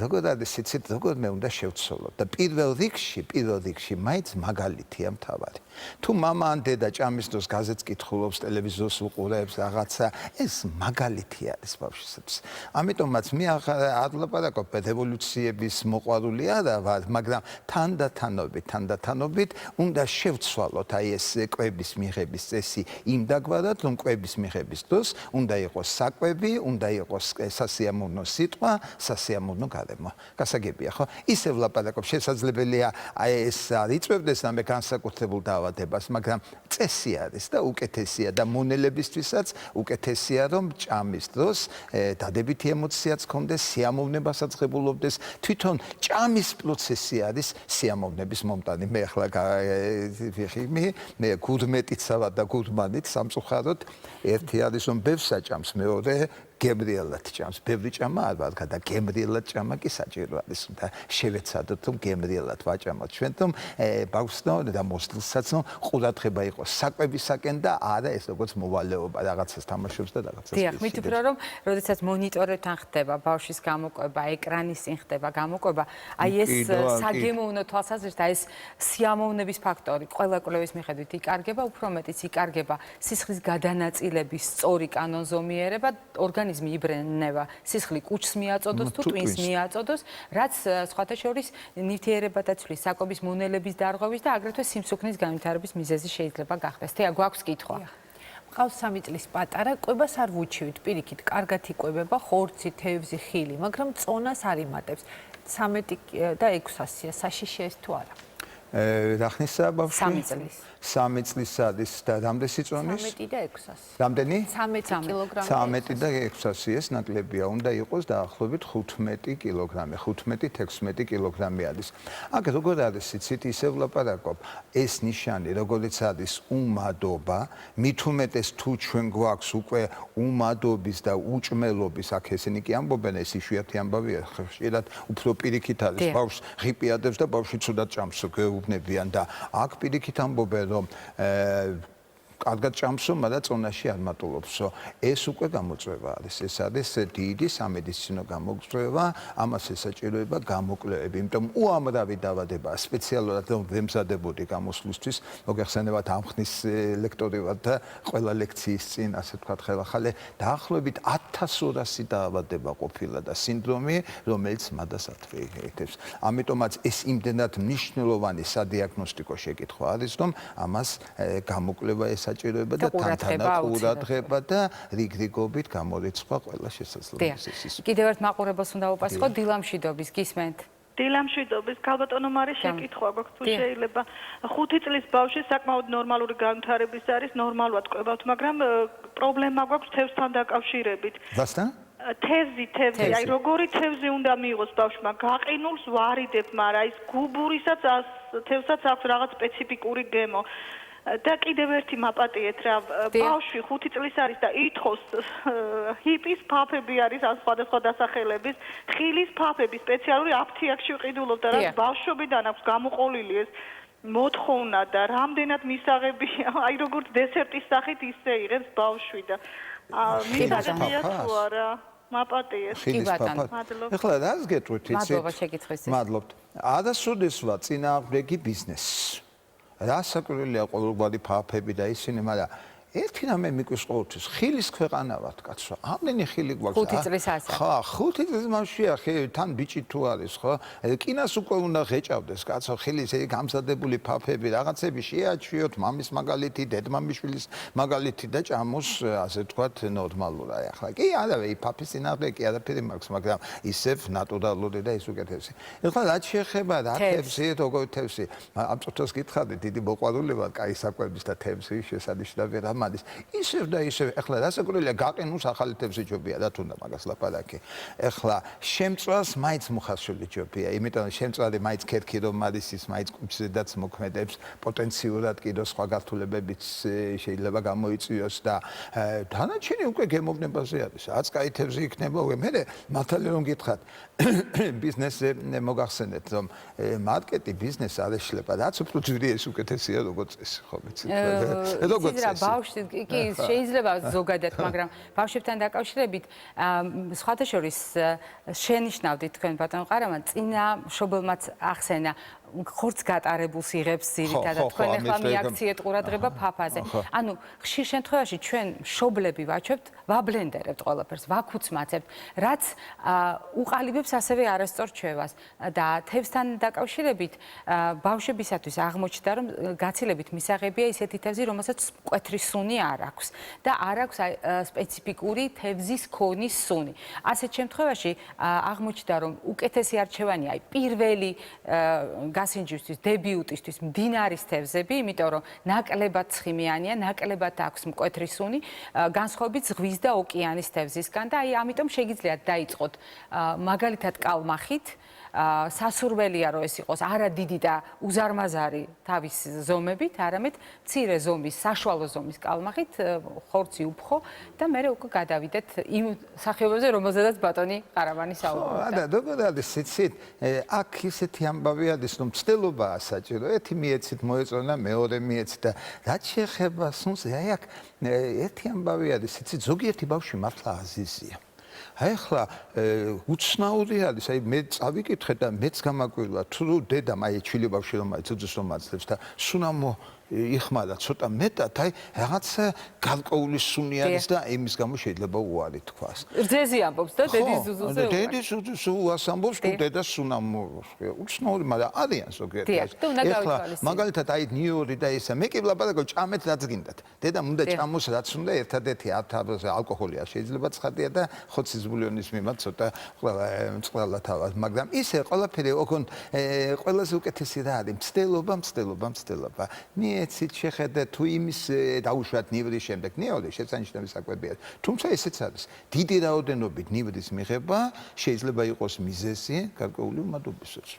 როგორ არის იცით, როგორ მე უნდა შევცვალოთ და პირველ რიგში მაინც მაგალითია მთავარი. თუ მამა ან დედა ჭამის დროს გაზეთს კითხულობს, ტელევიზორს უყურებს, რაღაცა, ეს მაგალითი არის ბავშვისათვის. ამიტომაც მე არ ვლაპარაკობ რევოლუციების მოყვარული არა ვარ, მაგრამ თანდათანობით უნდა შევცვალოთ აი ეს კვების მიღების წესი იმდაგვარად, რომ კვების მიღების დროს უნდა იყოს საკვები, უნდა იყოს სასიამოვნო სიტყვა, სასიამოვნო გარემო. გასაგებია, ხო? ისევ ვლაპარაკობ, შესაძლებელია აი ეს არ იწვევდეს რამე განსაკუთრებულ დაავადებას, მაგრამ წესი არის და უკეთესია და მონელებისთვისაც უკეთესია, რომ ჭამის დროს დადებითი ემოციაც ჰქონდეს, სიამოვნებასაც ღებულობდეს. თვითონ ჭამის პროცესი არის სიამოვნების მომტანი. მე ახლა მე გურმეტიც ვარ და გურმანით სამწუხაროდ ერთი არის რომ ბევრს აჭამს, მეორე გემრიელად ჭამს. ბევრი ჭამა არ ვარ და გემრიელად ჭამა კი საჭირო არის და შევეცადოთ რომ გემრიელად ვაჭამოთ ჩვენ რომ ბავშვსნო და მოსლსაც რომ ყურადღება იყოს საკვებისაკენ და არა ეს როგორც მოვალეობა რაღაცას თამაშობს და რაღაცას დიახ, მითითებდა რომ როდესაც მონიტორებთან ხდება ბავშვის გამოკვება, ეკრანის წინ ხდება გამოკვება, აი ეს საგემოვნო თვალსაზრისით, აი ეს სიამოვნების ფაქტორი ყველა კვლევის მიხედვით იკარგება, უფრო მეტიც იკარგება სისხლის გადანაწილების სწორი კანონზომიერება, ორგანიზმი იბრენება, სისხლი კუჭს მიაწოდოს თუ ტვინს მიაწოდოს, რაც სხვათა შორის ნივთიერებათა ცვლის, საკვების მონელების დარღვევის და აგრეთვე სიმსუქნის განვითარების მიზეზი შეიძლება გახდეს. თეა, გვაქვს კითხვა. მყავს 3 წლის პატარა, კვებას არ ვუჩივით, პირიქით, კარგად იკვებება, ხორცი, თევზი, ხილი, მაგრამ წონას არ იმატებს. 13 და 600-ია, საშიშია ეს თუ არა? რა ხნისა ბავშვი? 3 წლის. 3 წლის არის და რამდენი სიწონის? 13 და 600. რამდენი? 13 კილოგრამი. 13 და 600 ეს ნაკლებია, უნდა იყოს დაახლოებით 15 კილოგრამი, 15-16 კილოგრამი არის. აქ როგორ არის იცით, ისევ ვლაპარაკობ, ეს ნიშანი, როგორც არის უმადობა, მით უმეტეს თუ ჩვენ გვაქვს უკვე უმადობის და უჭმელობის, აქ ესენი კი ამბობენ, ეს იშვიათი ამბავია, ხშირად უფრო პირიქით არის, ბავშვს ღიპი ადევს და ბავშვი ცუდად ჭამს, გეუბნებიან და აქ პირიქით ამბობენ რომ კარგად ჭამსო, მაგრამ წონაში არ მატულობსო. ეს უკვე გამოწვევა არის. ეს არის დიდი სამედიცინო გამოწვევა, ამას ესაჭიროება გამოკვლევები. იმიტომ უამრავი დაავადებაა, სპეციალურად რომ ვემზადებოდი გამოსვლისთვის, მოგეხსენებათ ამ ხნის ლექტორი ვარ და ყველა ლექციის წინ, ასე ვთქვათ, ხელახალე დაახლოებით 1200 დაავადება ყოფილა და სინდრომი, რომელიც მადას ათვეითებს. ამიტომაც ეს იმდენად მნიშვნელოვანი სადიაგნოსტიკო შეკითხვა არის, რომ ამას გამოკვლევა საჭიროება და ყურადღება და რიგრიგობით გამორიცხვა ყველა შესაძლებლობის. კიდევ ერთ მაყურებელს უნდა ვუპასუხოთ, დილამშვიდობის, გისმენთ. დილამშვიდობის, ქალბატონო მარის შეკითხვა გვაქვს, თუ შეიძლება. 5 წლის ბავშვი საკმაოდ ნორმალური განვითარების არის, ნორმალურად ყვებავთ, მაგრამ პრობლემა გვაქვს თევზთან დაკავშირებით. რასთან? თევზი, აი როგორი თევზი უნდა მიიღოს ბავშვმა? გაყინულს ვარიდებ, მაგრამ ის გუბურისაც თევზსაც აქვს რაღაც სპეციფიკური გემო. და კიდევ ერთი მაპატიეთ რა ბავშვი 5 წლის არის და ითხოვს ჰიპის ფაფები არის ან სხვადასხვა დასახელების ხილის ფაფები სპეციალური აფთიაქში ვყიდულობდა რა ბავშვობიდან აქვს გამოყოლილი ეს მოთხოვნა და რამდენად მისაღებია აი როგორც დესერტის სახით ისე იღებს ბავშვი და მისაღებია თუ არა მაპატიეთ ეხლა რას გეტყვით იცით მადლობა შეკითხვისთვის მადლობთ არასოდესვა წინააღმდეგი ბიზნესს რა საკვირველია ყოველგვარი ფაფები და ისინი, მაგრამ ერთი რამე მიკვირს ყოველთვის, ხილის ქვეყანა ვართ, კაცო. ამდენი ხილი გვაქვს. 5 წლის ასაკ. ხა, 5 წლის მაშია, თან ბიჭი თუ არის, ხო? კინას უკვე უნდა ღეჭავდეს, კაცო, ხილის ეგ გამზადებული ფაფები, რაღაცები შეაჩვიოთ, მამის მაგალითი, დედმამიშვილის მაგალითი და ჭამოს, ასე თქვათ, ნორმალურა. ახლა კი, არავე, ფაფის წინააღმდეგ კი არაფერი მაქვს, მაგრამ ისევ ნატურალური და ის უკეთესი. ეხლა რაც შეეხება რა თევზი, როგორ თევზი, ამ წუთას გითხარით, დიდი მოყვარული ვარ, კაი საკვების და თევზის შესანიშნავი რა მადის ისევ და ისევ ეხლა რასაკვირველია გაყინულს ახალი თევზი ჯობია რა თუნდა მაგას ლაპარაკი ეხლა შემწვას მაინც მუხასული ჯობია იმიტომ რომ შემწვარი მაინც ქერქი რომ არის ის მაინც კუჩზედაც მოქმედებს პოტენციურად კიდო სხვა გართულებებიც შეიძლება გამოიწვიოს და დანარჩენი უკვე გემოვნებაზე არის რაც კაი თევზი იქნება მე მართალი რომ გითხრათ ბიზნესზე მოგახსენეთ რომ მარკეტი ბიზნეს არ ეშლება რაც უფრო ძვირი ეს უკეთესია როგორც ეს ხო ვიცით როგორც ეს კი შეიძლება ზოგადად, მაგრამ ბავშვებთან დაკავშირებით სხვათა შორის შენიშნავდით თქვენ ბატონო ყარამან წინა მშობელმაც ახსენა ხორცს გატარებულს იღებს ძირითადად თქვენ ახლა მიაქციეთ ყურადღება ფაფაზე. ანუ ხშირ შემთხვევაში ჩვენ მშობლები ვაჩვენებთ, ვაბლენდერებთ ყველაფერს, ვაქუცმაცებთ, რაც უყალიბებს ასევე არასწორ ჩვევას და თევზთან დაკავშირებით ბავშვებისათვის აღმოჩნდა რომ გაცილებით მისაღებია ისეთი თევზი, რომელსაც მკვეთრი სუნი არ აქვს და არ აქვს სპეციფიკური თევზის ქონის სუნი. ასეთ შემთხვევაში აღმოჩნდა რომ უკეთესი არჩევანია პირველი გასინჯვისთვის, დებიუტისთვის მდინარის თევზები, იმიტომ რომ ნაკლებად ცხიმიანია, ნაკლებად აქვს მკვეთრი სუნი, განსხვავებით ზღვის და ოკეანის თევზისგან და აი ამიტომ შეგიძლიათ დაიწყოთ მაგალითად კალმახით, სასურველია რომ ეს იყოს არა დიდი და უზარმაზარი თავის ზომებით, არამედ მცირე ზომის, საშუალო ზომის კალმახით, ხორცი უფხო და მე უკვე გადავიდეთ იმ სახეობებზე, რომელზედაც ბატონი ყარამანი საუბრობდა. და როგორ არის იცით, აქ ისეთი ამბავი არის, რომ მცდელობაა საჭირო. ერთი მიეცით მოეწონა, მეორე მიეცით და რაც შეეხება სუნს, აი აქ ერთი ამბავი არის, იცით, ზოგიერთი ბავშვი მართლა აზიზია. აი ახლა უცნაური არის, აი მე წავიკითხე და მეც გამაკვირვა, თუ დედამ აი ჩვილი ბავშვი რომ არის, ძუძუს რომ აძლევს და სუნამო იხმარა ცოტა მეტად, აი რაღაცა გარკვეული სუნი არის და იმის გამო შეიძლება უარი თქვას. რძეზი ამბობს და დედის ზუზუზე უარი. დედის ზუზუზე უარს ამბობს, თუ დედა სუნამო უცნაური, მაგრამ არიან ზოგიერთი. ეხლა მაგალითად აი ნიუ-იორკი და ისა მე კი ვლაპარაკობ ჭამეთ რაც გინდათ. დედამ უნდა ჭამოს რაც უნდა, ერთადერთი ალკოჰოლი არ შეიძლება ცხადია და ხოცის ბულიონის მიმართ ცოტა წყლა თავად, მაგრამ ისე ყველაფერი ოქონ ყველაზე უკეთესი რა არის? მცდელობა. ეცით შეხედე თუ იმის დაუშვათ ნივრის შემდეგ ნეოლე შესანიშნავი საკვებია. თუმცა ესეც არის. დიდი რაოდენობით ნივრის მიღება შეიძლება იყოს მიზეზი გარკვეული უმადობისას.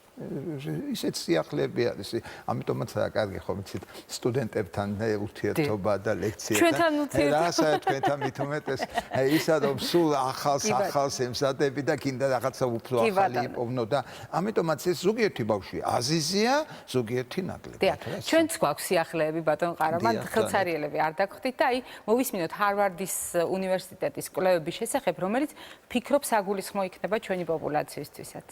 ისეც სიახლეები არის. ამიტომაც რა კარგი ხომ იცით სტუდენტებთან ურთიერთობა და ლექციებთან. რასაც თქვენთან მით უმეტეს ისა რომ სულ ახალს ემზადები და კიდე რაღაცა უფრო ახალი იპოვნო და ამიტომაც ეს ზოგიერთი ბავშვი აზიზია, ზოგიერთი ნაკლებად. ჩვენც გვაქვს სიახლეები ბატონ ყარამან, ხელცარიელები არ დაგხვდით და აი მოვისმინოთ ჰარვარდის უნივერსიტეტის კვლევების შესახებ, რომელიც ფიქრობს საგულისხმო იქნება ჩვენი პოპულაციისთვისაც.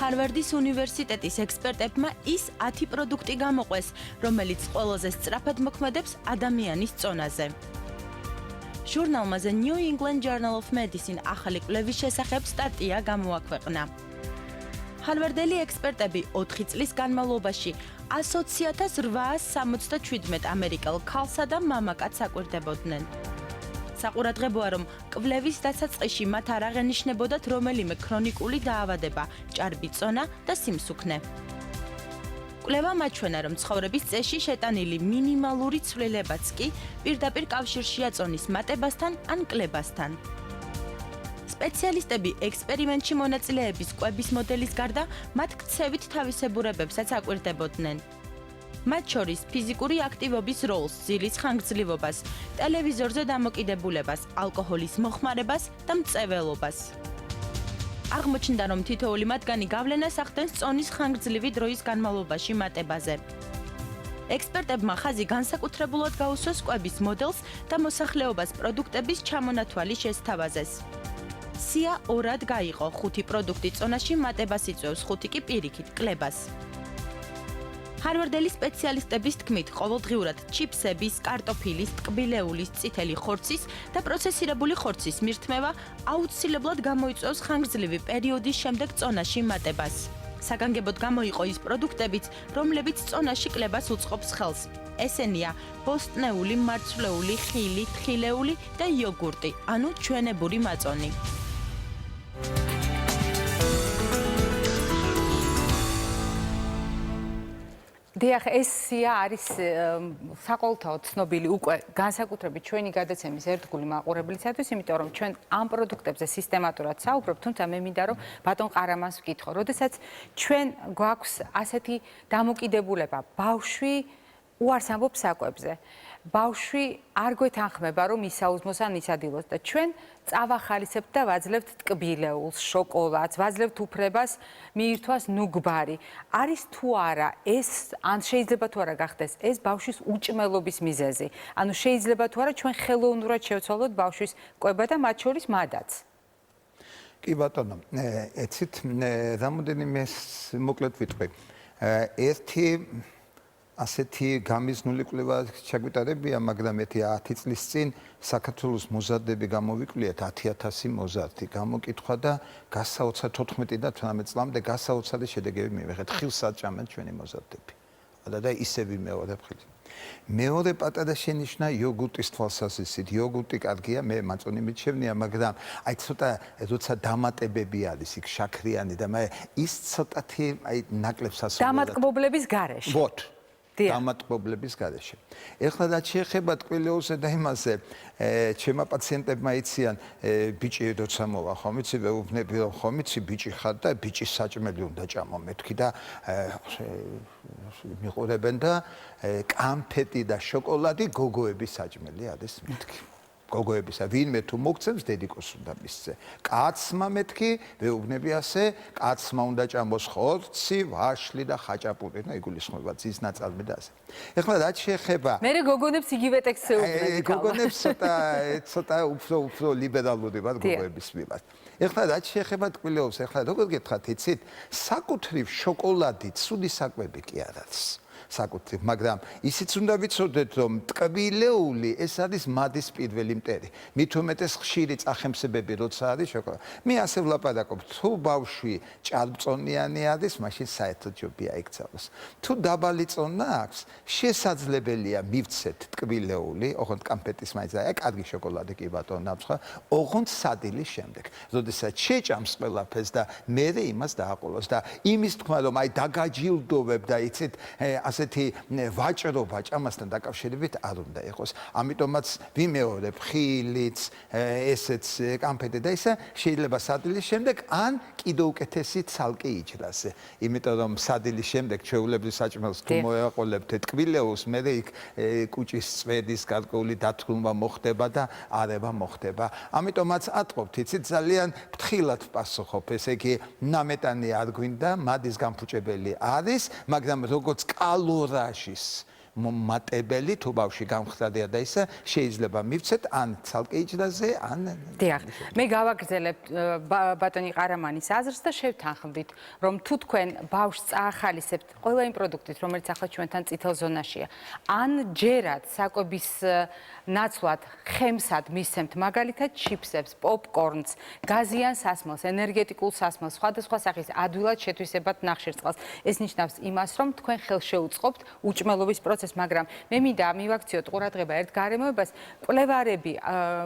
ჰარვარდის უნივერსიტეტის ექსპერტებმა ის 10 პროდუქტი გამოყვეს, რომელიც ყველაზე სწრაფად მოქმედებს ადამიანის წონაზე. ჟურნალმა The New England Journal of Medicine ახალი კვლევის შესახებ სტატია გამოაქვეყნა. ჰარვარდელი ექსპერტები 4 წლის განმავლობაში 120,877 ამერიკელ ქალსა და მამაკაცს აკვირდებოდნენ. საყურადღებოა, რომ კვლევის დასაწყისში მათ არ აღენიშნებოდათ რომელიმე ქრონიკული დაავადება, ჭარბი წონა და სიმსუქნე. კვლევა მაჩვენა, რომ ცხოვრების წესში შეტანილი მინიმალური ცვლილებაც კი პირდაპირ კავშირშია წონის მატებასთან ან კლებასთან. სპეციალისტები ექსპერიმენტში მონაწილეების კვების მოდელის გარდა მათ ქცევით თავისებურებებსაც აკვირდებოდნენ. მათ შორის ფიზიკური აქტივობის როლს, ძილის ხანგრძლივობას, ტელევიზორზე დამოკიდებულებას, ალკოჰოლის მოხმარებას და მწეველობას. აღმოჩნდა, რომ თითოეული მათგანი გავლენას ახდენს წონის ხანგრძლივი დროის განმავლობაში მატებაზე. ექსპერტებმა ხაზი განსაკუთრებულად გაუსვეს კვების მოდელს და მოსახლეობას პროდუქტების ჩამონათვალი შესთავაზეს. სია ორად გაიყო, 5 პროდუქტი წონაში მატებას იწვევს, 5 კი პირიქით კლებას. ჰარვარდელი სპეციალისტების თქმით, ყოველდღიურად ჩიფსების, კარტოფილის, ტკბილეულის, წითელი ხორცის და პროცესირებული ხორცის მირთმევა აუცილებლად გამოიწვევს ხანგრძლივი პერიოდის შემდეგ წონაში მატებას. საგანგებოდ გამოიყო ის პროდუქტებიც, რომლებიც წონაში კლებას უწყობს ხელს. ესენია ბოსტნეული, მარცვლეული, ხილი, თხილეული და იოგურტი, ანუ ჩვენებური მაწონი. დიახ, ეს სია არის საყოველთაოდ ცნობილი უკვე განსაკუთრებით ჩვენი გადაცემის ერთგული მაყურებლისათვის, იმიტომ რომ ჩვენ ამ პროდუქტებზე სისტემატურად საუბრობთ, თუმცა მე მინდა რომ ბატონ ყარამანს ვკითხო, როდესაც ჩვენ გვაქვს ასეთი დამოკიდებულება, ბავშვი უარს ამბობს საკვებზე. ბავშვი არ გვეთანხმება, რომ ისაუზმოს ან ისადილოს და ჩვენ წავახალისებთ და ვაძლევთ ტკბილეულს, შოკოლადს, ვაძლევთ უფლებას მიირთვას ნუგბარი. არის თუ არა ეს, ან შეიძლება თუ არა გახდეს ეს ბავშვის უჭმელობის მიზეზი. ანუ შეიძლება თუ არა ჩვენ ხელოვნურად შევცვალოთ ბავშვის კვება და მათ შორის მადაც. კი ბატონო, ეცით რამოდენიმე მოკლედ ვიტყვი. ერთი ასეთი გამიზნული კვლევა ჩაგვიტარებია, მაგრამ 10 წლის წინ საქართველოს მოზარდები გამოვიკვლიათ 10,000 მოზარდი. გამოკითხვა და გასაოცარ 14 და 18 წლამდე გასაოცარი შედეგები მივიღეთ. ხილს აჭამენ ჩვენი მოზარდები. და ისე ვიმეორებ ხილს. მეორე პატარა შენიშვნა იოგურტის თვალსაზრისით. იოგურტი კარგია, მე მაწონი მიჩვენია, მაგრამ აი ცოტა როცა დამატებები არის, იქ შაქრიანი და მე ის ცოტათი აი ნაკლებს ასწავლეთ. დამატკბობლების გარეშე. ვოთ. დამატკბობლების გარეშე. ეხლა რაც შეეხება ტკბილეულსა და იმაზე, ჩემმა პაციენტებმა იციან, ბიჭი როცა მოვა, ხომ იცი, ვეუბნები რომ ხომ იცი, ბიჭი ხარ და ბიჭის საჭმელი უნდა ჭამო მეთქი და მიყურებენ და კამფეტი და შოკოლადი გოგოების საჭმელი არის მეთქი. გოგოებისა, ვინმე თუ მოგცემს, დედიკოს უნდა მისცე. კაცმა მეთქი, ვეუბნები ასე, კაცმა უნდა ჭამოს ხორცი, ვაშლი და ხაჭაპური, და იგულისხმება ძის ნაწარმი და ასე. ეხლა რაც შეეხება მე გოგონებს იგივე ტექსტზე უყურებ. გოგონებს ცოტა უფრო ლიბერალური ვარ გოგოების მიმართ. ეხლა რაც შეეხება ტკბილეულს, ეხლა როგორ გეთხათ, იცით, საკუთრივ შოკოლადი ცუდი საკვები კი არ არის. საკუთრივ, მაგრამ ისიც უნდა ვიცოდეთ, რომ ტკბილეული ეს არის მადის პირველი მტერი. მით უმეტეს ხშირი წახემსებები როცა არის შოკოლადი. მე ასე ვლაპარაკობ, თუ ბავშვი ჭარბწონიანი არის, მაშინ საერთოდ ჯობია ეკცალოს. თუ დაბალი წონა აქვს, შესაძლებელია მივცეთ ტკბილეული, ოღონდ კამფეტის მაინც აი კარგი შოკოლადი კი ბატონო ნაცხა, ოღონდ სადილის შემდეგ. როდესაც შეჭამს ყველაფერს და მერე იმას დააყოლოს და იმის თქმა, რომ აი დაგაჯილდოვებ და იცით, ასეთი ვაჭრობა ჭამასთან დაკავშირებით არ უნდა იყოს. ამიტომაც ვიმეორებ ხილიც, ესეც კამფეტი და ისა შეიძლება სადილის შემდეგ ან კიდევ უკეთესი ცალკე იჯრას. იმიტომ რომ სადილის შემდეგ ჩვეულებრივ საჭმელს თუ მოეყოლებთ ტკბილეულს, მე იქ კუჭის წვედის გარკვეული დათრულმა მოხდება და არევა მოხდება. ამიტომაც ატყობთ, იცით, ძალიან ფრთხილად ვპასუხობ. ესე იგი, ნამეტანი არ გვინდა, მადის განფუჭებელი არის, მაგრამ როგორც კალორაჟის მომატებელი თუ ბავშვი გამხდარია და ისა შეიძლება მივცეთ ან ცალკე იჯრაზე ან დიახ, მე გავაგრძელებთ ბატონი ყარამანის აზრს და შევთანხმდით, რომ თუ თქვენ ბავშვს წაახალისებთ ყველა იმ პროდუქტით, რომელიც ახლა ჩვენთან წითელ ზონაშია, ან ჯერად საკვების ნაცვლად ხემსად მისცემთ მაგალითად ჩიფსებს, პოპკორნს, გაზიან სასმელს, ენერგეტიკულ სასმელს, სხვადასხვა სახის ადვილად შეთვისებად ნახშირწყალს. ეს ნიშნავს იმას, რომ თქვენ ხელს შეუწყობთ უჭმელობის პროცესს პროცესს, მაგრამ მე მინდა მივაქციოთ ყურადღება ერთ გარემოებას, კვლევარები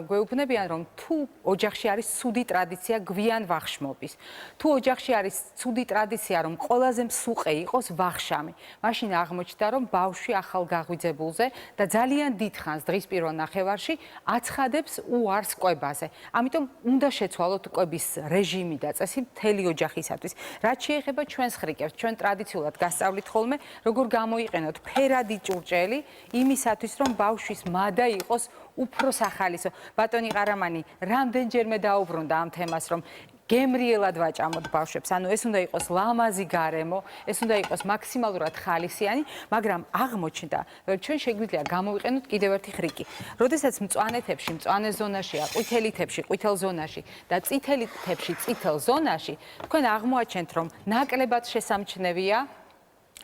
გვეუბნებიან, რომ თუ ოჯახში არის ცუდი ტრადიცია გვიან ვახშმობის, თუ ოჯახში არის ცუდი ტრადიცია, რომ ყველაზე მსუყე იყოს ვახშამი, მაშინ აღმოჩნდა, რომ ბავშვი ახალ გაღვიძებულზე და ძალიან დიდხანს დღის პირველ ნახევარში აცხადებს უარს კვებაზე. ამიტომ უნდა შეცვალოთ კვების რეჟიმი და წესი მთელი ოჯახისათვის. რაც შეეხება ჩვენს ხრიკებს, ჩვენ ტრადიციულად გასწავლით ხოლმე, როგორ გამოიყენოთ ფერადი ჭურჭელი იმისათვის, რომ ბავშვის მადა იყოს უფრო სახალისო. ბატონი ყარამანი, რამდენჯერმე დაუბრუნდა ამ თემას, რომ გემრიელად ვაჭამოთ ბავშვებს. ანუ ეს უნდა იყოს ლამაზი გარემო, ეს უნდა იყოს მაქსიმალურად ხალისიანი, მაგრამ აღმოჩნდა, რომ ჩვენ შეგვიძლია გამოვიყენოთ კიდევ ერთი ხრიკი. როდესაც მწვანე თებში, მწვანე ზონაშია, ყვითელი თებში, ყვითელ ზონაში და წითელი თებში, წითელ ზონაში, თქვენ აღმოაჩენთ, რომ ნაკლებად შესამჩნევია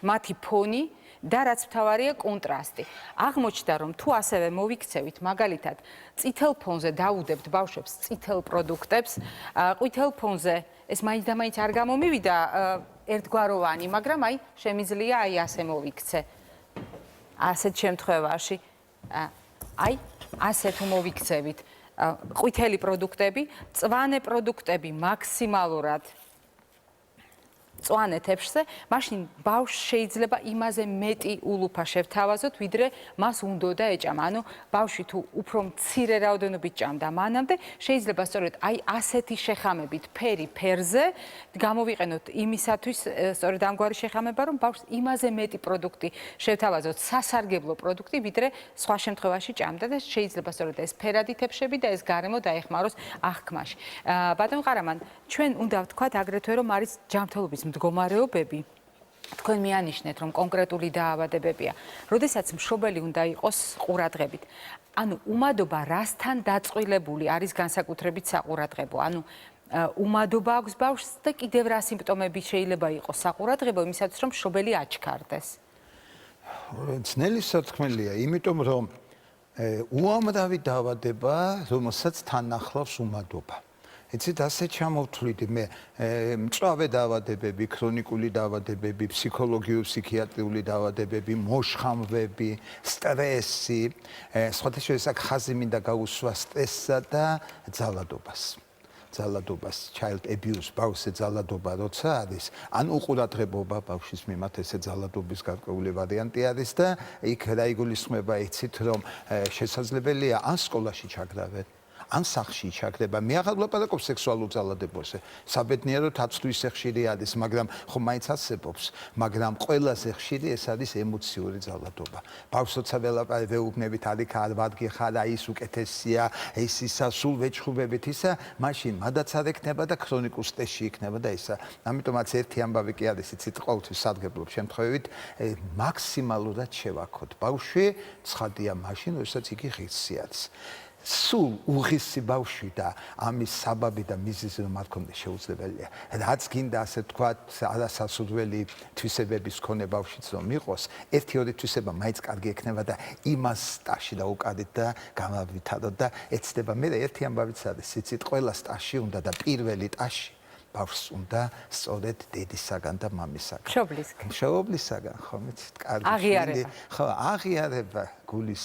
მათი ფონი და რაც მთავარია კონტრასტი. აღმოჩნდა, რომ თუ ასევე მოვიქცევით, მაგალითად, წითელ ფონზე დავუდებთ ბავშვებს წითელ პროდუქტებს, ყვითელ ფონზე ეს მაინც და მაინც არ გამომივიდა ერთგვაროვანი, მაგრამ აი შემიძლია აი ასე მოვიქცე. ასეთ შემთხვევაში, აი ასე თუ მოვიქცევით ყვითელი პროდუქტები, მწვანე პროდუქტები მაქსიმალურად მწვანე თებშზე, მაშინ ბავშვს შეიძლება იმაზე მეტი ულუფა შევთავაზოთ, ვიდრე მას უნდოდა ეჭამა. ანუ ბავშვი თუ უფრო მცირე რაოდენობით ჭამდა მანამდე, შეიძლება სწორედ აი ასეთი შეხამებით ფერი ფერზე გამოვიყენოთ იმისათვის სწორედ ამგვარი შეხამება, რომ ბავშვს იმაზე მეტი პროდუქტი შევთავაზოთ, სასარგებლო პროდუქტი, ვიდრე სხვა შემთხვევაში ჭამდა და შეიძლება სწორედ ეს ფერადი თებშები და ეს გარემო დაეხმაროს აღქმაში. ბატონ ყარამან, ჩვენ უნდა ვთქვათ აგრეთვე, რომ არის ჯანმრთელობის მდგომარეობები, თქვენ მიანიშნეთ, რომ კონკრეტული დაავადებებია, როდესაც მშობელი უნდა იყოს ყურადღებით. ანუ უმადობა რასთან დაწყვილებული არის განსაკუთრებით საყურადღებო. ანუ უმადობა აქვს ბავშვს და კიდევ რა სიმპტომები შეიძლება იყოს საყურადღებო, იმისათვის რომ მშობელი აჩქარდეს. ძნელი სათქმელია, იმიტომ რომ უამრავი დაავადება, რომელსაც თან ახლავს უმადობა. იცით, ასე ჩამოვთვლიდი მე მწვავე დაავადებები, ქრონიკული დაავადებები, ფსიქოლოგიური, ფსიქიატრიული დაავადებები, მოშხამვები, სტრესი, სხვათა შორის აქ ხაზი მინდა გაუსვა სტრესსა და ძალადობას. ძალადობას, child abuse, ბავშვზე ძალადობა როცა არის, ან უყურადღებობა ბავშვის მიმართ, ესე ძალადობის გარკვეული ვარიანტი არის და იქ რა იგულისხმება, იცით, რომ შესაძლებელია ან სკოლაში ჩაგდავენ, ან სახლში ჩაგდება. მე აღარ ვლაპარაკობ სექსუალურ ძალადებაზე. საბედნიეროდ აცლუ ისე ხშირი არის, მაგრამ ხომ მაინც არსებობს, მაგრამ ყველაზე ხშირი ეს არის ემოციური ძალადობა. ბავშვს როცა ვეუბნებით, არიქა არ ვარგი ხარ, აი ის უკეთესია, ეს ისა სულ ვეჭხუბებით ისა, მაშინ მადაც არ ექნება და ქრონიკულ სტრესში იქნება და ისა. ამიტომაც ერთი ამბავი კი არის, იცით, ყოველთვის სარგებლობ შემთხვევით, მაქსიმალურად შევაქოთ. ბავშვი ცხადია მაშინ, როდესაც იგი ღირსი არის. სულ უღირსი ბავშვი და ამის საბაბი და მიზეზი რომ არ ქონდეს შეუძლებელია. რაც გინდა ასე ვთქვათ, არასასურველი თვისებების მქონე ბავშვიც რომ იყოს, ერთი-ორი თვისება მაინც კარგი ექნება და იმას სტაში დაუკარით და გამავითაროთ და ეცდება. მე ერთი ამბავიც არის, იცით, ყველა სტაში უნდა და პირველი ტაში ბავშვს უნდა სწორედ დედისაგან და მამისაგან. მშობლისაგან, ხომ იცით, კარგი. აღიარება. ხო, აღიარება გულის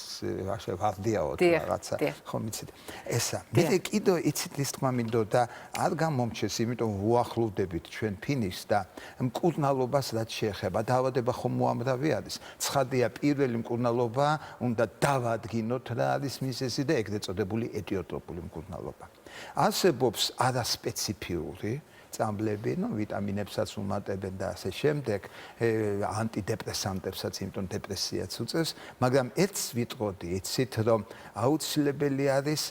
ასე ვარდიაოდ რაღაცა, ხომ იცით. ესა. მე კიდევ იცით ის თქმა მინდოდა არ გამომჩეს, იმიტომ უახლოვდებით ჩვენ ფინიშს და მკურნალობას რაც შეეხება, დაავადება ხომ უამრავი არის. ცხადია, პირველი მკურნალობა უნდა დავადგინოთ რა არის მიზეზი და ეგრეთ წოდებული ეტიოტროპული მკურნალობა. არსებობს არასპეციფიური წამლები, ვიტამინებსაც უმატებენ და ასე შემდეგ, ანტიდეპრესანტებსაც, იმიტომ დეპრესიაც უწევს, მაგრამ ერთს ვიტყოდი, იცით, რომ აუცილებელი არის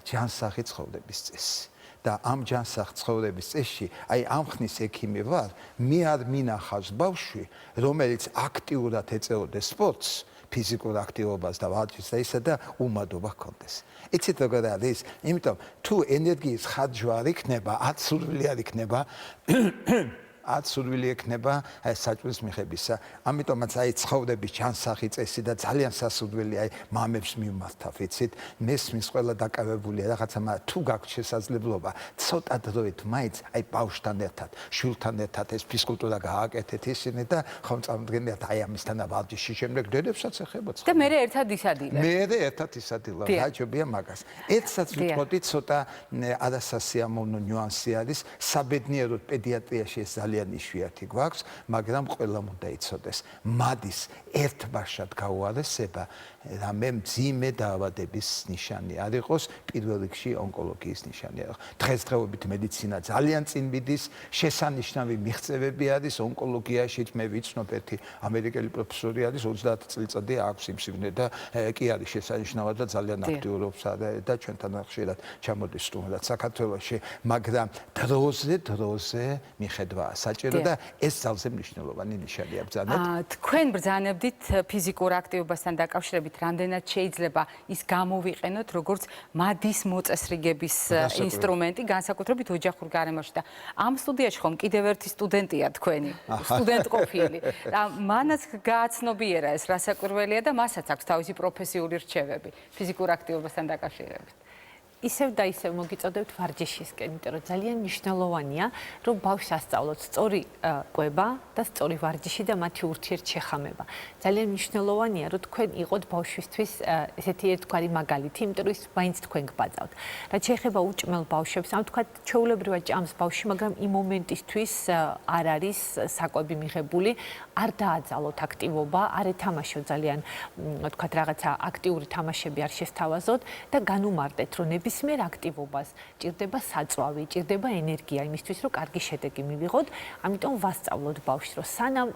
ჯანსაღი ცხოვრების წესი. და ამ ჯანსაღ ცხოვრების წესში, აი ამ ხნის ექიმი ვარ, მე არ მინახავს ბავშვი, რომელიც აქტიურად ეწეოდეს სპორტს, ფიზიკურ აქტივობას და ვარჯიშს და ისა და უმადობა ჰქონდეს. იცით როგორ არის? იმიტომ თუ ენერგიის ხარჯვა არ იქნება, აცურვილი არ იქნება, სურვილი ექნება საჭმლის მიღებისა. ამიტომაც აი ცხოვრების ჩანსახი წესი და ძალიან სასურველი აი მამებს მიმართა, ვიცით, მესმის ყველა დაკავებულია რაღაცა, თუ გაქვთ შესაძლებლობა, ცოტა დროით მაინც აი ბავშვთან ერთად, შვილთან ერთად ეს ფიზკულტურა გააკეთეთ ისინი და ხომ წამდგენიათ აი ამისთან ვარჯიში შემდეგ დედებსაც ეხებოც. და მე ერთად ისადილებ. მე ერთად ისადილებ, გაჭებია მაგას. ერთსაც ვიტყოდი ცოტა არასასიამოვნო ნიუანსი არის, საბედნიეროდ პედიატრიაში ეს ძალიან იშვიათი გვაქვს, მაგრამ ყველამ უნდა იცოდეს, მადის ერთბაშად გაუარესება რამე მძიმე დაავადების ნიშანი არ იყოს, პირველ რიგში ონკოლოგიის ნიშანი არ იყოს. დღესდღეობით მედიცინა ძალიან წინ მიდის, შესანიშნავი მიღწევები არის ონკოლოგიაში, მე ვიცნობ ერთი ამერიკელი პროფესორი არის 30 წელიწადი აქვს იმ სიგნე და კი არის შესანიშნავად და ძალიან აქტიურობს და ჩვენთან ხშირად ჩამოდის სტუმრად საქართველოში, მაგრამ დროზე მიხედვა საჭირო და ეს ძალზე მნიშვნელოვანი ნიშანია ბრძანეთ. თქვენ ბრძანებდით ფიზიკურ აქტივობასთან დაკავშირებით რამდენად შეიძლება ის გამოვიყენოთ როგორც მადის მოწესრიგების ინსტრუმენტი, განსაკუთრებით ოჯახურ გარემოში და ამ სტუდიაში ხომ კიდევ ერთი სტუდენტია თქვენი, სტუდენტყოფილი. და მანაც გააცნობიერა ეს რასაკვირველია და მასაც აქვს თავისი პროფესიული რჩევები ფიზიკურ აქტივობასთან დაკავშირებით. ისევ და ისევ მოგიწოდებთ ვარჯიშისკენ, იმიტომ რომ ძალიან მნიშვნელოვანია, რომ ბავშვს ასწავლოთ სწორი კვება და სწორი ვარჯიში და მათი ურთიერთშეხამება. ძალიან მნიშვნელოვანია, რომ თქვენ იყოთ ბავშვისთვის ესეთი ერთგვარი მაგალითი, იმიტომ რომ ის მაინც თქვენ გბაძავთ. რაც შეეხება უჭმელ ბავშვებს, ამ თქვა ჩვეულებრივად ჭამს ბავშვი, მაგრამ იმ მომენტისთვის არ არის საკვები მიღებული, არ დააძალოთ აქტივობა, არ ეთამაშოთ ძალიან თქვა რაღაცა აქტიური თამაშები არ შესთავაზოთ და განუმარტეთ, რომ ნებისმიერ აქტივობას ჭირდება საწვავი, ჭირდება ენერგია იმისთვის, რომ კარგი შედეგი მივიღოთ. ამიტომ ვასწავლოთ ბავშვს, რომ სანამ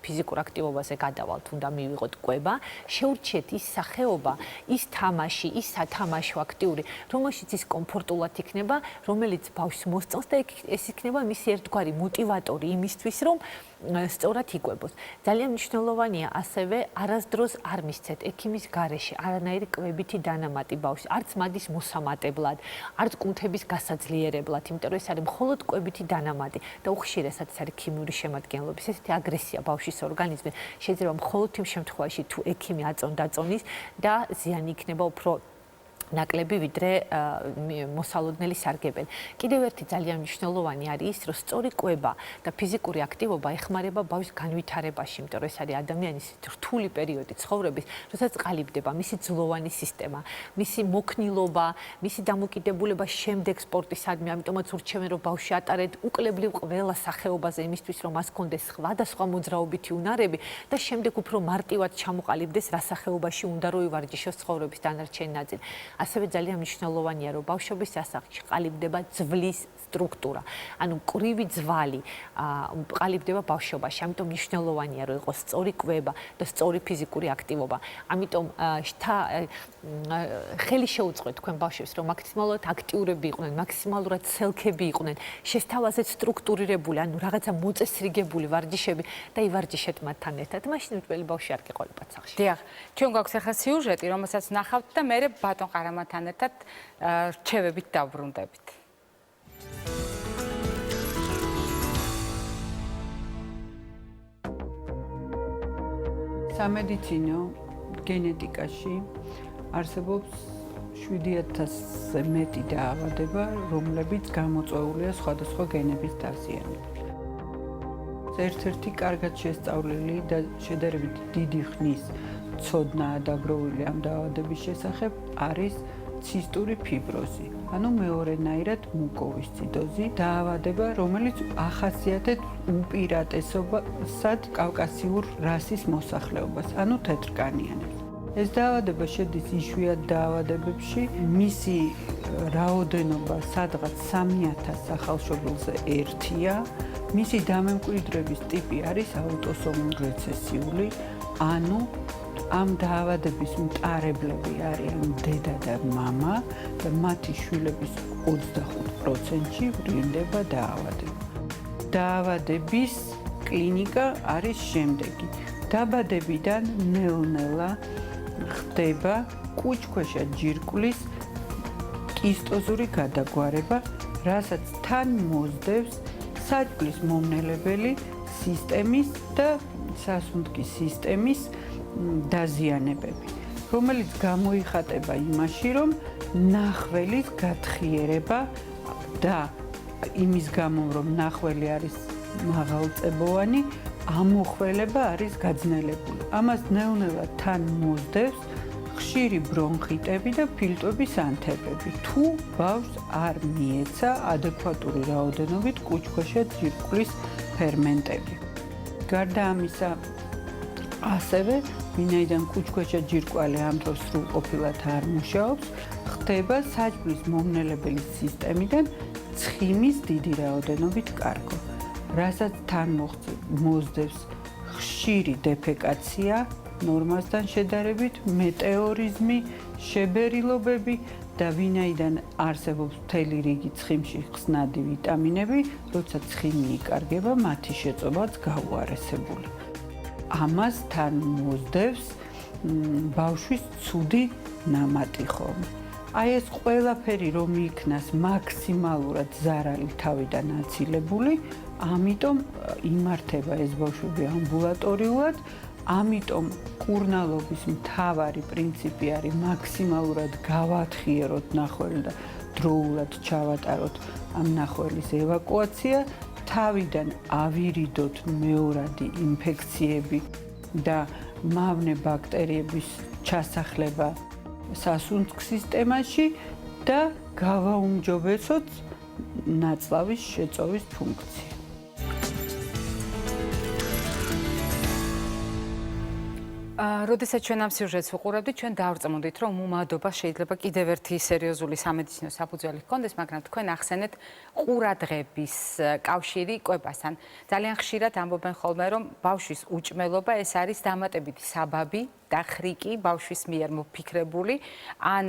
ფიზიკურ აქტივობაზე გადავალთ, უნდა მივიღოთ კვება, შეურჩიეთ ის სახეობა, ის თამაში, ის სათამაშო აქტიური, რომელშიც ის კომფორტულად იქნება, რომელიც ბავშვს მოსწონს და ეს იქნება მისი ერთგვარი მოტივატორი იმისთვის, რომ სწორად იკვებოს. ძალიან მნიშვნელოვანია ასევე არასდროს არ მისცეთ ექიმის გარეშე არანაირი კვებითი დანამატი ბავშვს, არც მადის მოსამატებლად, არც კუნთების გასაძლიერებლად, იმიტომ რომ ეს არის მხოლოდ კვებითი დანამატი და უხშირესად ეს არის ქიმიური შემადგენლობის, ესეთი აგრესია ბავშვის ორგანიზმზე შეიძლება მხოლოდ იმ შემთხვევაში თუ ექიმი აწონ-დაწონის და ზიანი იქნება უფრო ნაკლები ვიდრე მოსალოდნელი სარგებელი. კიდევ ერთი ძალიან მნიშვნელოვანი არის ის, რომ სწორი კვება და ფიზიკური აქტივობა ეხმარება ბავშვის განვითარებაში, იმიტომ რომ ეს არის ადამიანის რთული პერიოდი ცხოვრების, როდესაც ყალიბდება მისი ძვლოვანი სისტემა, მისი მოქნილობა, მისი დამოკიდებულება შემდეგ სპორტისადმი, ამიტომაც ურჩევენ, რომ ბავშვი ატარეთ უკლებლივ ყველა სახეობაზე იმისთვის, რომ მას ჰქონდეს სხვადასხვა მოძრაობითი უნარები და შემდეგ უფრო მარტივად ჩამოყალიბდეს რა სახეობაში უნდა რომ ივარჯიშოს ცხოვრების დანარჩენი ნაწილი. ასევე ძალიან მნიშვნელოვანია, რომ ბავშვობის ასაკში ყალიბდება ძვლის სტრუქტურა. ანუ კრივი ძვალი ყალიბდება ბავშვობაში. ამიტომ მნიშვნელოვანია, რომ იყოს სწორი კვება და სწორი ფიზიკური აქტივობა. ამიტომ ხელი შეუწყოთ თქვენ ბავშვებს, რომ მაქსიმალურად აქტიურები იყვნენ, მაქსიმალურად სელქები იყვნენ, შესთავაზეთ სტრუქტურირებული, ანუ რაღაცა მოწესრიგებული ვარჯიშები და ივარჯიშეთ მათთან ერთად. მაშინ უწველი ბავშვი არ გეყოლებათ სახლში. დიახ, ჩვენ გვაქვს ახლა სიუჟეტი, რომელსაც ნახავთ და მე ბატონ ყარამათან ერთად რჩევებით დავბრუნდებით. სამედიცინო გენეტიკაში არსებობს 7000-ზე მეტი დაავადება, რომლებიც გამოწვეულია სხვადასხვა გენების დაზიანებით. ერთ-ერთი კარგად შესწავლილი და შედარებით დიდი ხნის ცოდნაა დაგროვილი ამ დაავადების შესახებ არის ცისტური ფიბროზი, ანუ მეორენაირად მუკოვისციდოზი, დაავადება, რომელიც ახასიათებს უპირატესობად კავკასიურ რასის მოსახლეობას, ანუ თეთრკანიანებს. ეს დაავადება შედის იშვიათ დაავადებებში, მისი რაოდენობა სადღაც 3000 სახალხშობილზე ერთია, მისი დამემკვიდრების ტიპი არის აუტოსომურ რეცესიული, ანუ ამ დაავადების მტარებლები არიან დედა და მამა და მათი შვილების 25%-ში ვრცელდება დაავადება. დაავადების კლინიკა არის შემდეგი. დაბადებიდან ნელ-ნელა ხდება კუჭქვეშა ჯირკვლის კისტოზური გადაგვარება, რასაც თან მოსდევს საჭმლის მომნელებელი სისტემის და სასუნთქის სისტემის დაზიანებები, რომელიც გამოიხატება იმაში, რომ ნახველის გათხიერება და იმის გამო, რომ ნახველი არის მაღალწებოვანი, ამოხველება არის გაძნელებული. ამას ნელ-ნელა თან მოსდევს ხშირი ბრონხიტები და ფილტვების ანთებები, თუ ბავშვს არ მიეცა ადეკვატური რაოდენობით კუჭქვეშა ჯირკვლის ფერმენტები. გარდა ამისა, ასევე, ვინაიდან კუჭქვეშა ჯირკვალი ამ დროს სრულყოფილად არ მუშაობს, ხდება საჭმლის მომნელებელი სისტემიდან ცხიმის დიდი რაოდენობით კარგო, რასაც თან მოსდევს ხშირი დეფეკაცია ნორმასთან შედარებით, მეტეორიზმი, შებერილობები და ვინაიდან არსებობს მთელი რიგი ცხიმში ხსნადი ვიტამინები, როცა ცხიმი იკარგება, მათი შეწობაც გაუარესებული. ამას თან მოსდევს ბავშვის ცუდი ნამატი ხომ. აი ეს ყველაფერი რომ იქნას მაქსიმალურად ზარალი თავიდან აცილებული, ამიტომ იმართება ეს ბავშვები ამბულატორიულად, ამიტომ კურნალობის მთავარი პრინციპი არის მაქსიმალურად გავათხიეროთ ნახველი და დროულად ჩავატაროთ ამ ნახველის ევაკუაცია, თავიდან ავირიდოთ მეორადი ინფექციები და მავნე ბაქტერიების ჩასახლება სასუნთქ სისტემაში და გავაუმჯობესოთ ნაწლავის შეწოვის ფუნქცია. როდესაც ჩვენ ამ სიუჟეტს ვუყურებდით, ჩვენ დავწმუნდით, რომ უმადობა შეიძლება კიდევ ერთი სერიოზული სამედიცინო საფუძველი ჰქონდეს, მაგრამ თქვენ ახსენეთ ყურადღების კავშირი კვებასთან. ძალიან ხშირად ამბობენ ხოლმე, რომ ბავშვის უჭმელობა ეს არის დამატებითი საბაბი და ხრიკი ბავშვის მიერ მოფიქრებული, ან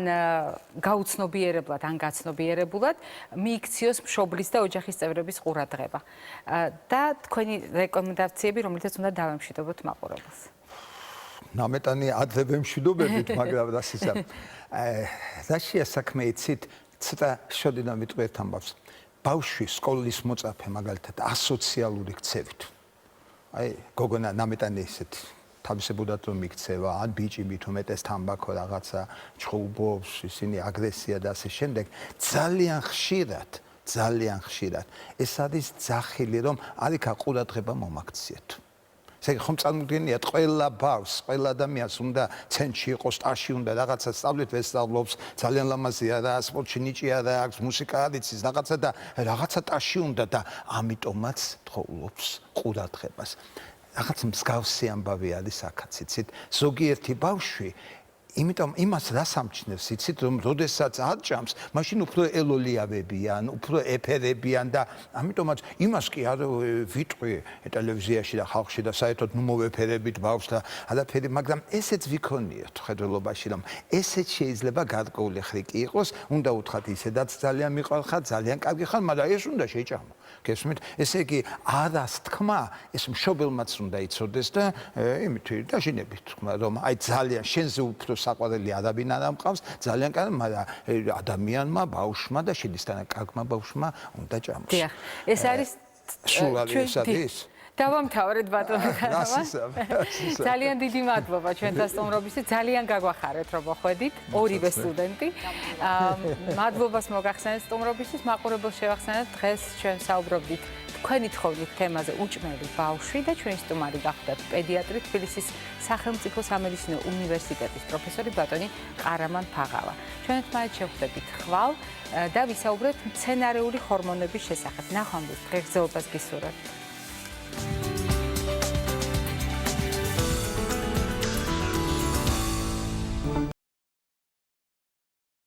გაუცნობიერებლად, ან გაცნობიერებულად მიიქციოს მშობლის და ოჯახის წევრების ყურადღება. და თქვენი რეკომენდაციები, რომლითაც უნდა დავემშვიდობოთ მაყურებელს. ნამეტანი ადრე მშვიდობებით, მაგრამ რასისა. რაშია საქმე იცით, ცოტა შოდიდან ვიტყვი ერთ ამბავს. ბავშვი სკოლის მოწაფე მაგალითად ასოციალური ქცევით. აი, გოგონა ნამეტანი ისეთ თავისებურად რომ იქცევა, ან ბიჭი მით უმეტეს თამბაქო რაღაცა ჩხუბობს, ისინი აგრესია და ასე შემდეგ, ძალიან ხშირად ეს არის ძახილი, რომ არიქა ყურადღება მომაქციეთ. ესე ხომ წარმოგვიდგენიათ ყველა ბავშვს, ყველა ადამიანს უნდა ცენტრში იყოს, სტაში უნდა რაღაცა სწავლეთ, ვესწავლობს, ძალიან ლამაზი არა, სპორტში ნიჭი არა აქვს, მუსიკა არ იცის, რაღაცა და რაღაცა ტაში უნდა და ამიტომაც თხოვლობს ყურადღებას. რაღაც მსგავსი ამბავი არის აქაც, იცით, ზოგიერთი ბავშვი იმიტომ იმას რას ამჩნევს, იცით, რომ როდესაც არჭამს, მაშინ უფრო ელოლიავებიან, უფრო ეფერებიან და ამიტომაც იმას კი არ ვიტყვი ტელევიზიაში და ხალხში და საერთოდ ნუ მოვეფერებით ბავშვს და არაფერი, მაგრამ ესეც ვიქონიოთ ხედველობაში, რომ ესეც შეიძლება გარკვეული ხრიკი იყოს, უნდა უთხრათ ისედაც ძალიან მიყვარხარ, ძალიან კარგი ხარ, მაგრამ ეს უნდა შეჭამო. გესმით? ესე იგი, არას თქმა, ეს მშობელმაც უნდა იცოდეს და იმით დაშინებით თქმა, რომ აი ძალიან შენზე უფრო საყვარელი არავინ არ ამყავს, ძალიან კარგი, მაგრამ ადამიანმა, ბავშვმა და შედისთანა კარგმა ბავშვმა უნდა ჭამოს. დიახ, ეს არის სულალი ეს არის. დავამთავრეთ ბატონო ხანავა. ძალიან დიდი მადლობა ჩვენთან სტუმრობისთვის. ძალიან გაგვახარეთ რომ მოხვედით ორივე სტუდენტი. მადლობას მოგახსენეთ სტუმრობისთვის. მაყურებელს შევახსენეთ დღეს ჩვენ საუბრობდით თქვენი თხოვნით თემაზე უჭმელი ბავშვი და ჩვენი სტუმარი გახლდათ პედიატრი თბილისის სახელმწიფო სამედიცინო უნივერსიტეტის პროფესორი ბატონი ყარამან ფაღავა. ჩვენ ერთმანეთს შევხვდებით ხვალ და ვისაუბრეთ მცენარეული ჰორმონების შესახებ. ნახვამდის დღესდღეობას გისურვებთ.